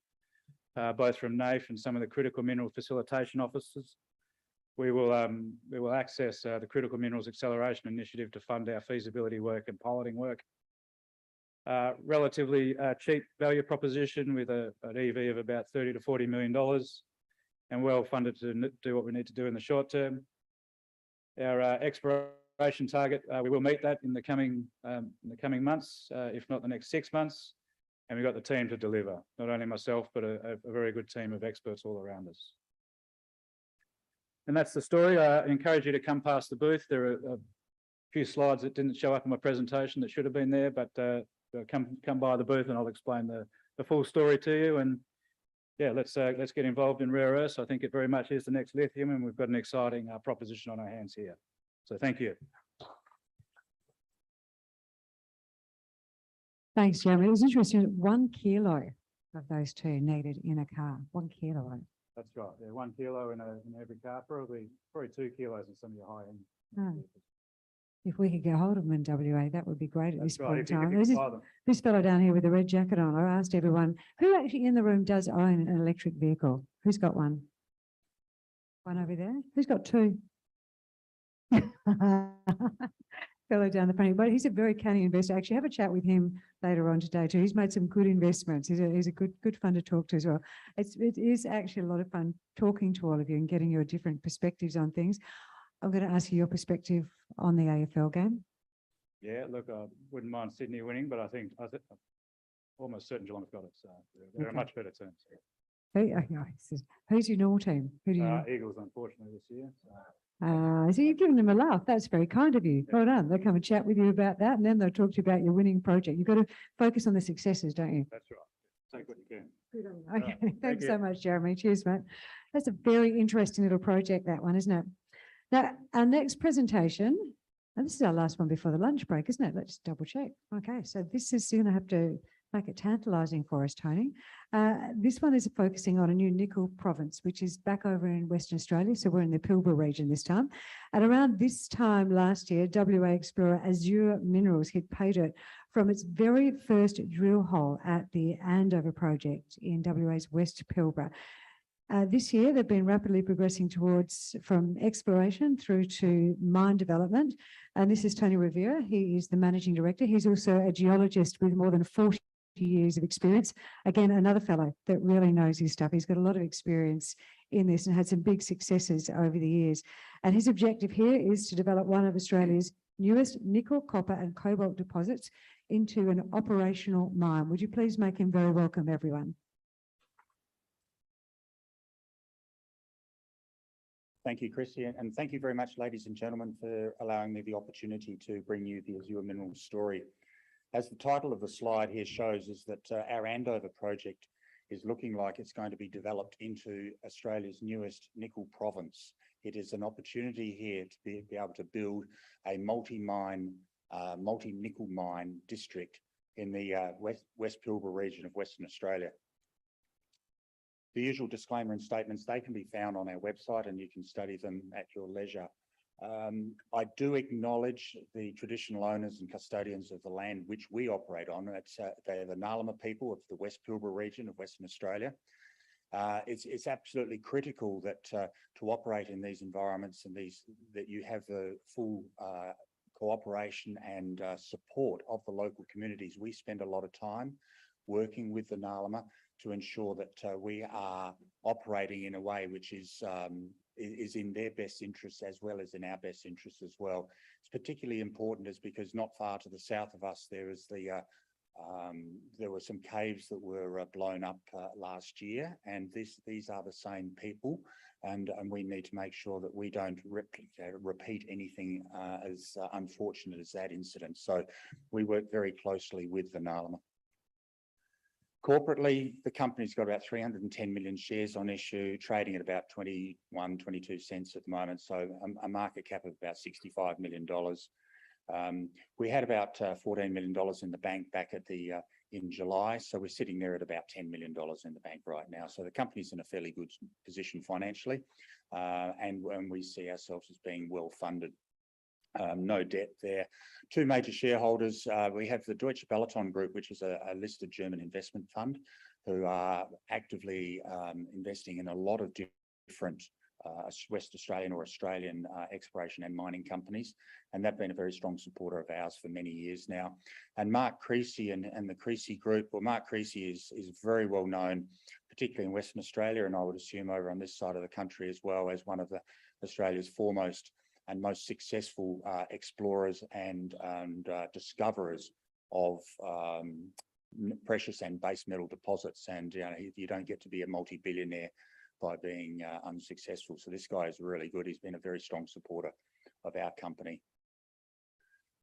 both from NAIF and some of the critical mineral facilitation offices. We will access the Critical Minerals Acceleration Initiative to fund our feasibility work and piloting work. Relatively cheap value proposition with an EV of about $30 to $40 million, and well funded to do what we need to do in the short term. Our exploration target, we will meet that in the coming months, if not the next 6 months, and we've got the team to deliver. Not only myself, but a very good team of experts all around us. And that's the story. I encourage you to come past the booth. There are a few slides that didn't show up in my presentation that should have been there, but come by the booth and I'll explain the full story to you. And yeah, let's get involved in rare earths. I think it very much is the next lithium, and we've got an exciting proposition on our hands here. So thank you. Thanks, Jeremy. It was interesting. 1 kilo of those two needed in a car. 1 kilo. That's right. Yeah, 1 kilo in every car, probably 2 kilos in some of your high end. Oh. If we could get hold of them in WA, that would be great at this point in time. This fellow down here with the red jacket on, I asked everyone, who actually in the room does own an electric vehicle? Who's got one? One over there? Who's got 2? Fellow down the front, but he's a very canny investor. Actually, have a chat with him later on today too. He's made some good investments. He's a good fun to talk to as well. It is actually a lot of fun talking to all of you and getting your different perspectives on things. I'm going to ask you your perspective on the AFL game. Yeah, look, I wouldn't mind Sydney winning, but I think almost certain Geelong's got it. So they're a much better team. So. Who's your normal team? Who do you? Eagles, unfortunately, this year. So you're giving them a laugh. That's very kind of you. Well done. They'll come and chat with you about that, and then they'll talk to you about your winning project. You've got to focus on the successes, don't you? That's right. Take what you can. Good on you. Okay. Thanks so much, Jeremy. Cheers, mate. That's a very interesting little project, that one, isn't it? Now, our next presentation, and this is our last one before the lunch break, isn't it? Let's double check. Okay, so this is going to have to make it tantalising for us, Tony. This one is focusing on a new nickel province, which is back over in Western Australia. So we're in the Pilbara region this time. And around this time last year, WA explorer Azure Minerals hit pay dirt from its very first drill hole at the Andover project in WA's West Pilbara. This year, they've been rapidly progressing towards from exploration through to mine development. And this is Tony Rovira. He is the managing director. He's also a geologist with more than 40 years of experience. Again, another fellow that really knows his stuff. He's got a lot of experience in this and had some big successes over the years. And his objective here is to develop one of Australia's newest nickel, copper and cobalt deposits into an operational mine. Would you please make him very welcome, everyone? Thank you, Chrissy, and thank you very much, ladies and gentlemen, for allowing me the opportunity to bring you the Azure Minerals story. As the title of the slide here shows, is that our Andover project is looking like it's going to be developed into Australia's newest nickel province. It is an opportunity here to be able to build a multi-mine, multi-nickel mine district in the West Pilbara region of Western Australia. The usual disclaimer and statements, they can be found on our website and you can study them at your leisure. I do acknowledge the traditional owners and custodians of the land which we operate on. They're the Ngarluma people of the West Pilbara region of Western Australia. It's absolutely critical that to operate in these environments and that you have the full cooperation and support of the local communities. We spend a lot of time working with the Ngarluma to ensure that we are operating in a way which is in their best interests as well as in our best interests as well. It's particularly important is because not far to the south of us there is there were some caves that were blown up last year, and these are the same people, and we need to make sure that we don't repeat anything as unfortunate as that incident. So we work very closely with the Ngarluma. Corporately, the company's got about 310 million shares on issue, trading at about 21, 22 cents at the moment. So a market cap of about $65 million. We had about $14 million in the bank back at in July. So we're sitting there at about $10 million in the bank right now. So the company's in a fairly good position financially. And we see ourselves as being well funded. No debt there. Two major shareholders. We have the Deutsche Balaton Group, which is a listed German investment fund, who are actively investing in a lot of different West Australian or Australian exploration and mining companies. And they've been a very strong supporter of ours for many years now. And Mark Creasy and the Creasy Group, well, Mark Creasy is very well known, particularly in Western Australia, and I would assume over on this side of the country as well, as one of the Australia's foremost and most successful explorers and discoverers of precious and base metal deposits. And you don't get to be a multi-billionaire by being unsuccessful. So this guy is really good. He's been a very strong supporter of our company.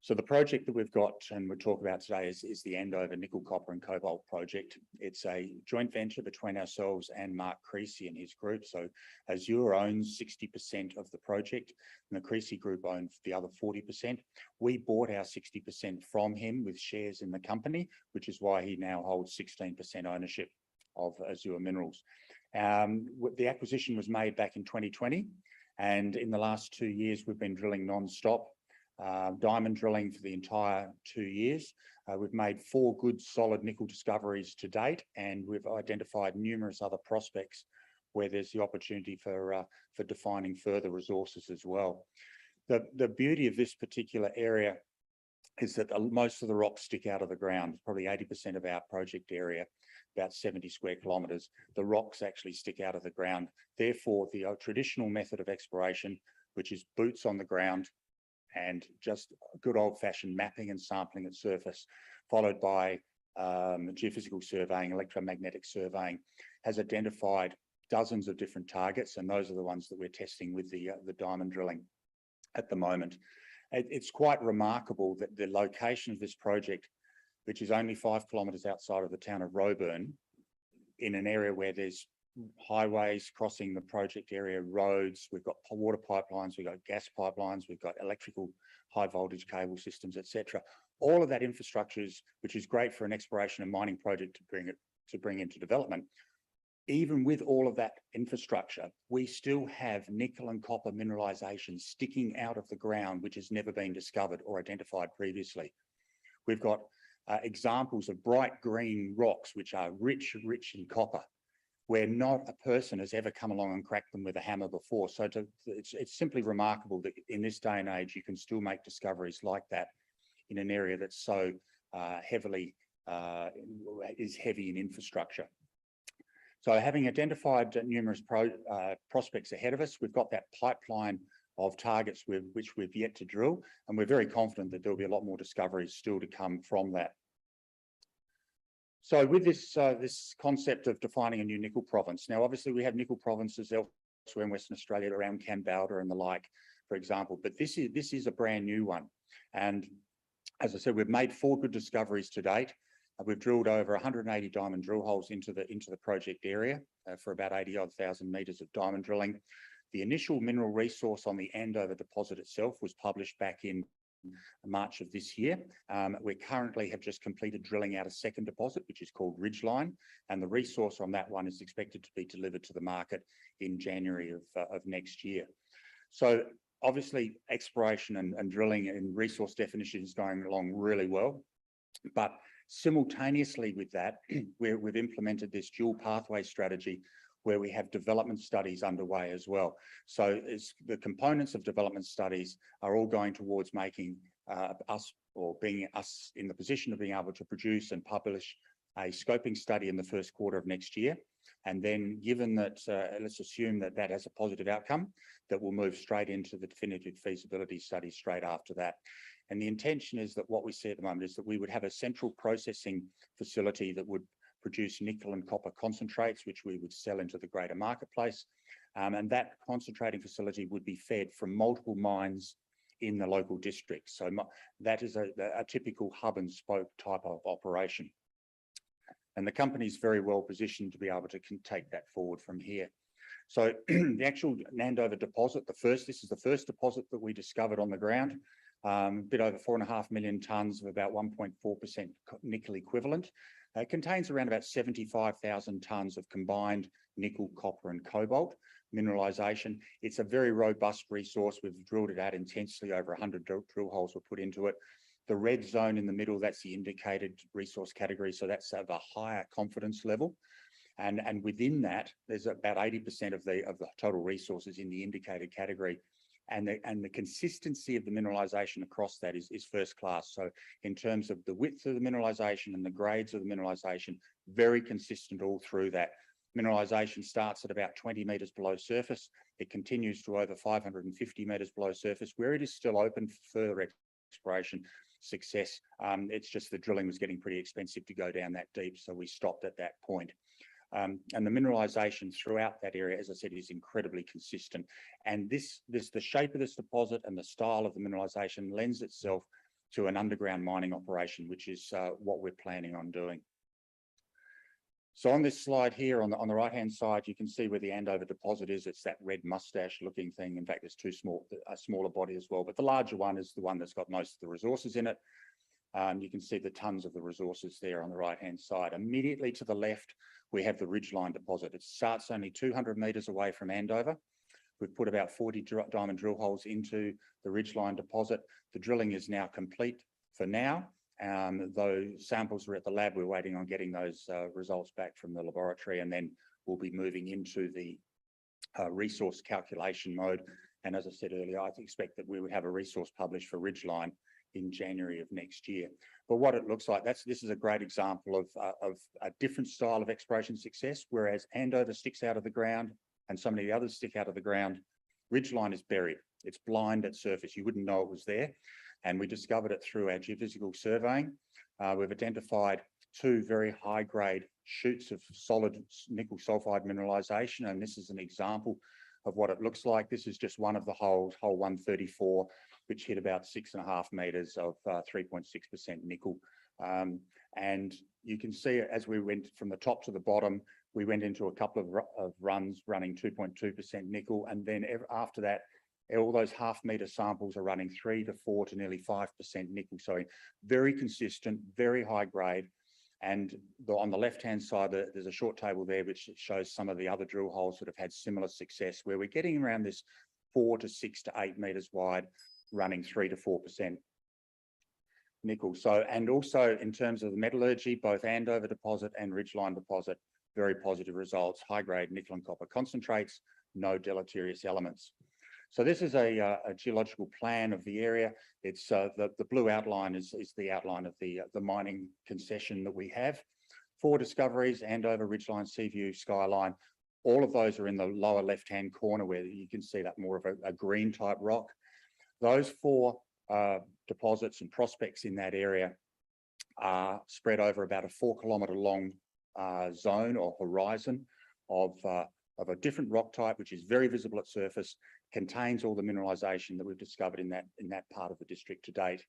So the project that we've got and we'll talk about today is the Andover Nickel, Copper and Cobalt project. It's a joint venture between ourselves and Mark Creasy and his group. So Azure owns 60% of the project and the Creasy Group owns the other 40%. We bought our 60% from him with shares in the company, which is why he now holds 16% ownership of Azure Minerals. The acquisition was made back in 2020, and in the last 2 years, we've been drilling non-stop. Diamond drilling for the entire 2 years. We've made 4 good solid nickel discoveries to date, and we've identified numerous other prospects where there's the opportunity for defining further resources as well. The beauty of this particular area is that most of the rocks stick out of the ground. Probably 80% of our project area, about 70 square kilometres, the rocks actually stick out of the ground. Therefore, the traditional method of exploration, which is boots on the ground, and just good old-fashioned mapping and sampling at surface, followed by geophysical surveying, electromagnetic surveying, has identified dozens of different targets, and those are the ones that we're testing with the diamond drilling at the moment. It's quite remarkable that the location of this project, which is only 5 kilometres outside of the town of Roebourne, in an area where there's highways crossing the project area, roads, we've got water pipelines, we've got gas pipelines, we've got electrical high voltage cable systems, etc. All of that infrastructure which is great for an exploration and mining project to bring into development. Even with all of that infrastructure, we still have nickel and copper mineralisation sticking out of the ground, which has never been discovered or identified previously. We've got examples of bright green rocks, which are rich in copper, where not a person has ever come along and cracked them with a hammer before. So it's simply remarkable that in this day and age, you can still make discoveries like that in an area that's so heavy in infrastructure. So having identified numerous prospects ahead of us, we've got that pipeline of targets which we've yet to drill, and we're very confident that there'll be a lot more discoveries still to come from that. So with this concept of defining a new nickel province, now obviously we have nickel provinces elsewhere in Western Australia around Kambalda and the like, for example, but this is a brand new one. And as I said, we've made 4 good discoveries to date. We've drilled over 180 diamond drill holes into the project area for about 80,000 metres of diamond drilling. The initial mineral resource on the Andover deposit itself was published back in March of this year. We currently have just completed drilling out a second deposit, which is called Ridgeline, and the resource on that one is expected to be delivered to the market in January of next year. So obviously exploration and drilling and resource definition is going along really well, but simultaneously with that, we've implemented this dual pathway strategy where we have development studies underway as well. So the components of development studies are all going towards making us in the position of being able to produce and publish a scoping study in the first quarter of next year. And then given that, let's assume that that has a positive outcome, that we'll move straight into the definitive feasibility study straight after that. And the intention is that what we see at the moment is that we would have a central processing facility that would produce nickel and copper concentrates, which we would sell into the greater marketplace. And that concentrating facility would be fed from multiple mines in the local district. So that is a typical hub and spoke type of operation. And the company is very well positioned to be able to take that forward from here. So the actual Andover deposit, this is the first deposit that we discovered on the ground. A bit over 4.5 million tonnes of about 1.4% nickel equivalent. It contains around about 75,000 tonnes of combined nickel, copper and cobalt mineralisation. It's a very robust resource. We've drilled it out intensely. Over 100 drill holes were put into it. The red zone in the middle, that's the indicated resource category. So that's of a higher confidence level. And within that, there's about 80% of the total resources in the indicated category. And the consistency of the mineralisation across that is first class. So in terms of the width of the mineralisation and the grades of the mineralisation, very consistent all through that. Mineralisation starts at about 20 metres below surface. It continues to over 550 metres below surface, where it is still open for further exploration success. It's just the drilling was getting pretty expensive to go down that deep, so we stopped at that point. And the mineralisation throughout that area, as I said, is incredibly consistent. And the shape of this deposit and the style of the mineralisation lends itself to an underground mining operation, which is what we're planning on doing. So on this slide here, on the right-hand side, you can see where the Andover deposit is. It's that red mustache-looking thing. In fact, there's a smaller body as well, but the larger one is the one that's got most of the resources in it. You can see the tonnes of the resources there on the right-hand side. Immediately to the left, we have the Ridgeline deposit. It starts only 200 metres away from Andover. We've put about 40 diamond drill holes into the Ridgeline deposit. The drilling is now complete for now. Though samples are at the lab, we're waiting on getting those results back from the laboratory, and then we'll be moving into the resource calculation mode. And as I said earlier, I expect that we would have a resource published for Ridgeline in January of next year. But what it looks like, this is a great example of a different style of exploration success. Whereas Andover sticks out of the ground and so many others stick out of the ground, Ridgeline is buried. It's blind at surface. You wouldn't know it was there. And we discovered it through our geophysical surveying. We've identified 2 very high-grade shoots of solid nickel sulfide mineralisation, and this is an example of what it looks like. This is just one of the holes, hole 134, which hit about 6.5 metres of 3.6% nickel And you can see as we went from the top to the bottom, we went into a couple of runs running 2.2% nickel. And then after that, all those half-metre samples are running 3 to 4 to nearly 5% nickel. So very consistent, very high grade. And on the left-hand side, there's a short table there which shows some of the other drill holes that have had similar success, where we're getting around this 4 to 6 to 8 metres wide, running 3 to 4% nickel. So, and also in terms of the metallurgy, both Andover Deposit and Ridgeline Deposit, very positive results, high-grade nickel and copper concentrates, no deleterious elements. So this is a geological plan of the area. It's the blue outline is the outline of the mining concession that we have. 4 discoveries, Andover, Ridgeline, Seaview, Skyline. All of those are in the lower left-hand corner where you can see that more of a green type rock. Those 4 deposits and prospects in that area are spread over about a 4-kilometre long zone or horizon of a different rock type, which is very visible at surface, contains all the mineralisation that we've discovered in that part of the district to date.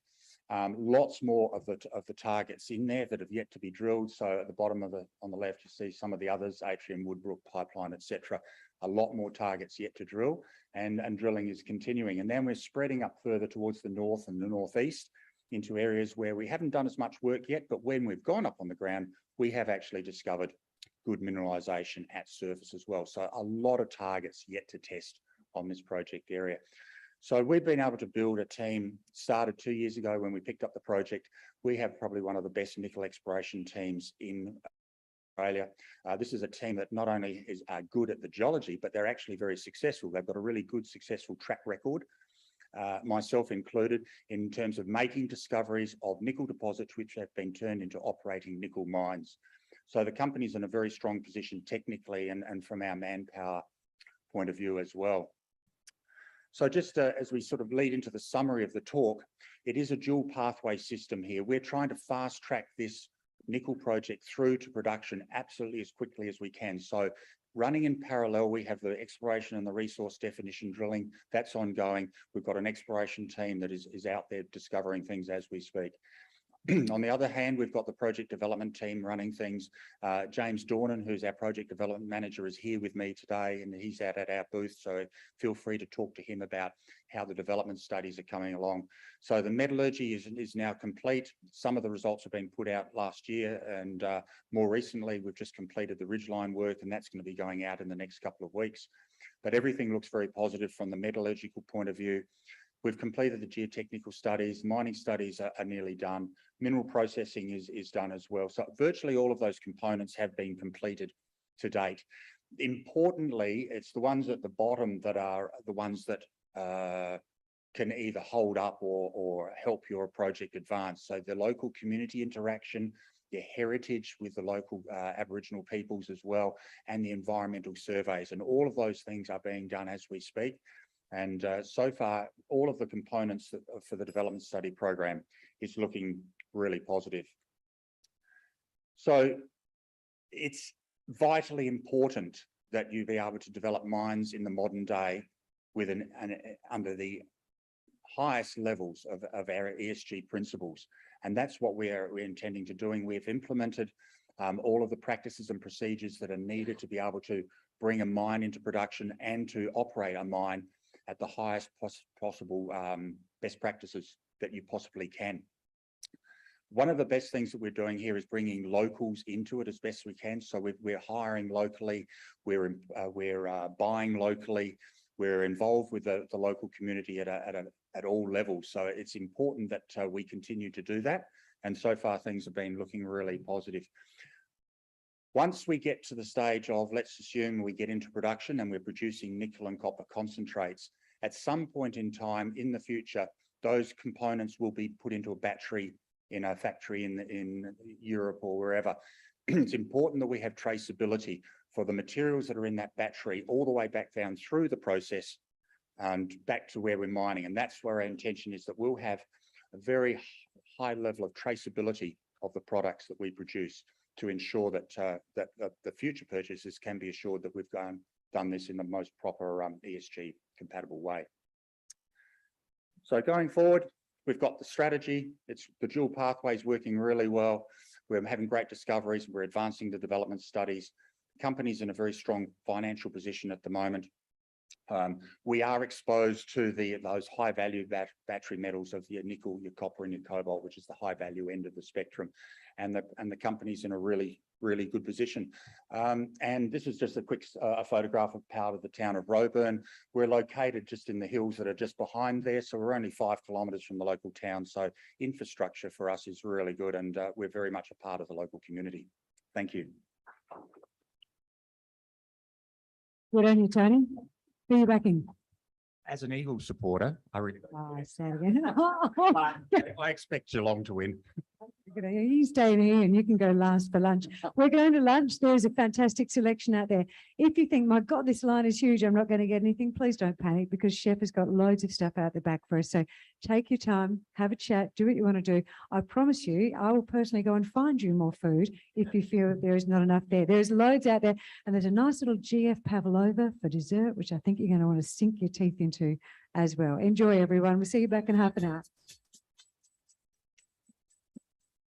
Lots more of the targets in there that have yet to be drilled. So at the bottom on the left, you see some of the others, Atrium, Woodbrook, Pipeline, etc. A lot more targets yet to drill, and drilling is continuing. And then we're spreading up further towards the north and the northeast into areas where we haven't done as much work yet, but when we've gone up on the ground, we have actually discovered good mineralisation at surface as well. So a lot of targets yet to test on this project area. So we've been able to build a team, started 2 years ago when we picked up the project. We have probably one of the best nickel exploration teams in Australia. This is a team that not only is good at the geology, but they're actually very successful. They've got a really good, successful track record, myself included, in terms of making discoveries of nickel deposits which have been turned into operating nickel mines. So the company's in a very strong position technically and from our manpower point of view as well. So just as we sort of lead into the summary of the talk, it is a dual pathway system here. We're trying to fast track this nickel project through to production absolutely as quickly as we can. So running in parallel, we have the exploration and the resource definition drilling. That's ongoing. We've got an exploration team that is out there discovering things as we speak. On the other hand, we've got the project development team running things. James Dornan, who's our project development manager, is here with me today, and he's out at our booth. So feel free to talk to him about how the development studies are coming along. So the metallurgy is now complete. Some of the results have been put out last year, and more recently, we've just completed the Ridgeline work, and that's going to be going out in the next couple of weeks. But everything looks very positive from the metallurgical point of view. We've completed the geotechnical studies, mining studies are nearly done, mineral processing is done as well. So virtually all of those components have been completed to date. Importantly, it's the ones at the bottom that are the ones that can either hold up or help your project advance. So the local community interaction, the heritage with the local Aboriginal peoples as well, and the environmental surveys. And all of those things are being done as we speak. And so far, all of the components for the development study program is looking really positive. So it's vitally important that you be able to develop mines in the modern day with under the highest levels of our ESG principles. And that's what we're intending to doing. We've implemented all of the practices and procedures that are needed to be able to bring a mine into production and to operate a mine at the highest possible best practices that you possibly can. One of the best things that we're doing here is bringing locals into it as best we can. So we're hiring locally, we're buying locally, we're involved with the local community at all levels. So it's important that we continue to do that. And so far things have been looking really positive. Once we get to the stage of, let's assume we get into production and we're producing nickel and copper concentrates, at some point in time in the future, those components will be put into a battery in a factory in Europe or wherever. It's important that we have traceability for the materials that are in that battery all the way back down through the process and back to where we're mining. And that's where our intention is, that we'll have a very high level of traceability of the products that we produce, to ensure that the future purchasers can be assured that we've done this in the most proper ESG compatible way. So going forward, we've got the strategy. It's the dual pathways working really well. We're having great discoveries. We're advancing the development studies. The company's in a very strong financial position at the moment. We are exposed to those high value battery metals of your nickel, your copper and your cobalt, which is the high value end of the spectrum. And the company's in a really good position. And this is just a quick photograph of part of the town of Roebourne. We're located just in the hills that are just behind there. So we're only 5 kilometres from the local town. So infrastructure for us is really good, and we're very much a part of the local community. Thank you. Good on you, Tony. Who are you backing? As an Eagles supporter, I really. Oh, say it again. I expect Geelong to win. You stay in here and you can go last for lunch. We're going to lunch. There's a fantastic selection out there. If you think, my God, this line is huge, I'm not going to get anything, please don't panic, because Chef has got loads of stuff out the back for us. So take your time, have a chat, do what you want to do. I promise you, I will personally go and find you more food if you feel that there is not enough there. There's loads out there, and there's a nice little GF pavlova for dessert, which I think you're going to want to sink your teeth into as well. Enjoy, everyone. We'll see you back in half an hour.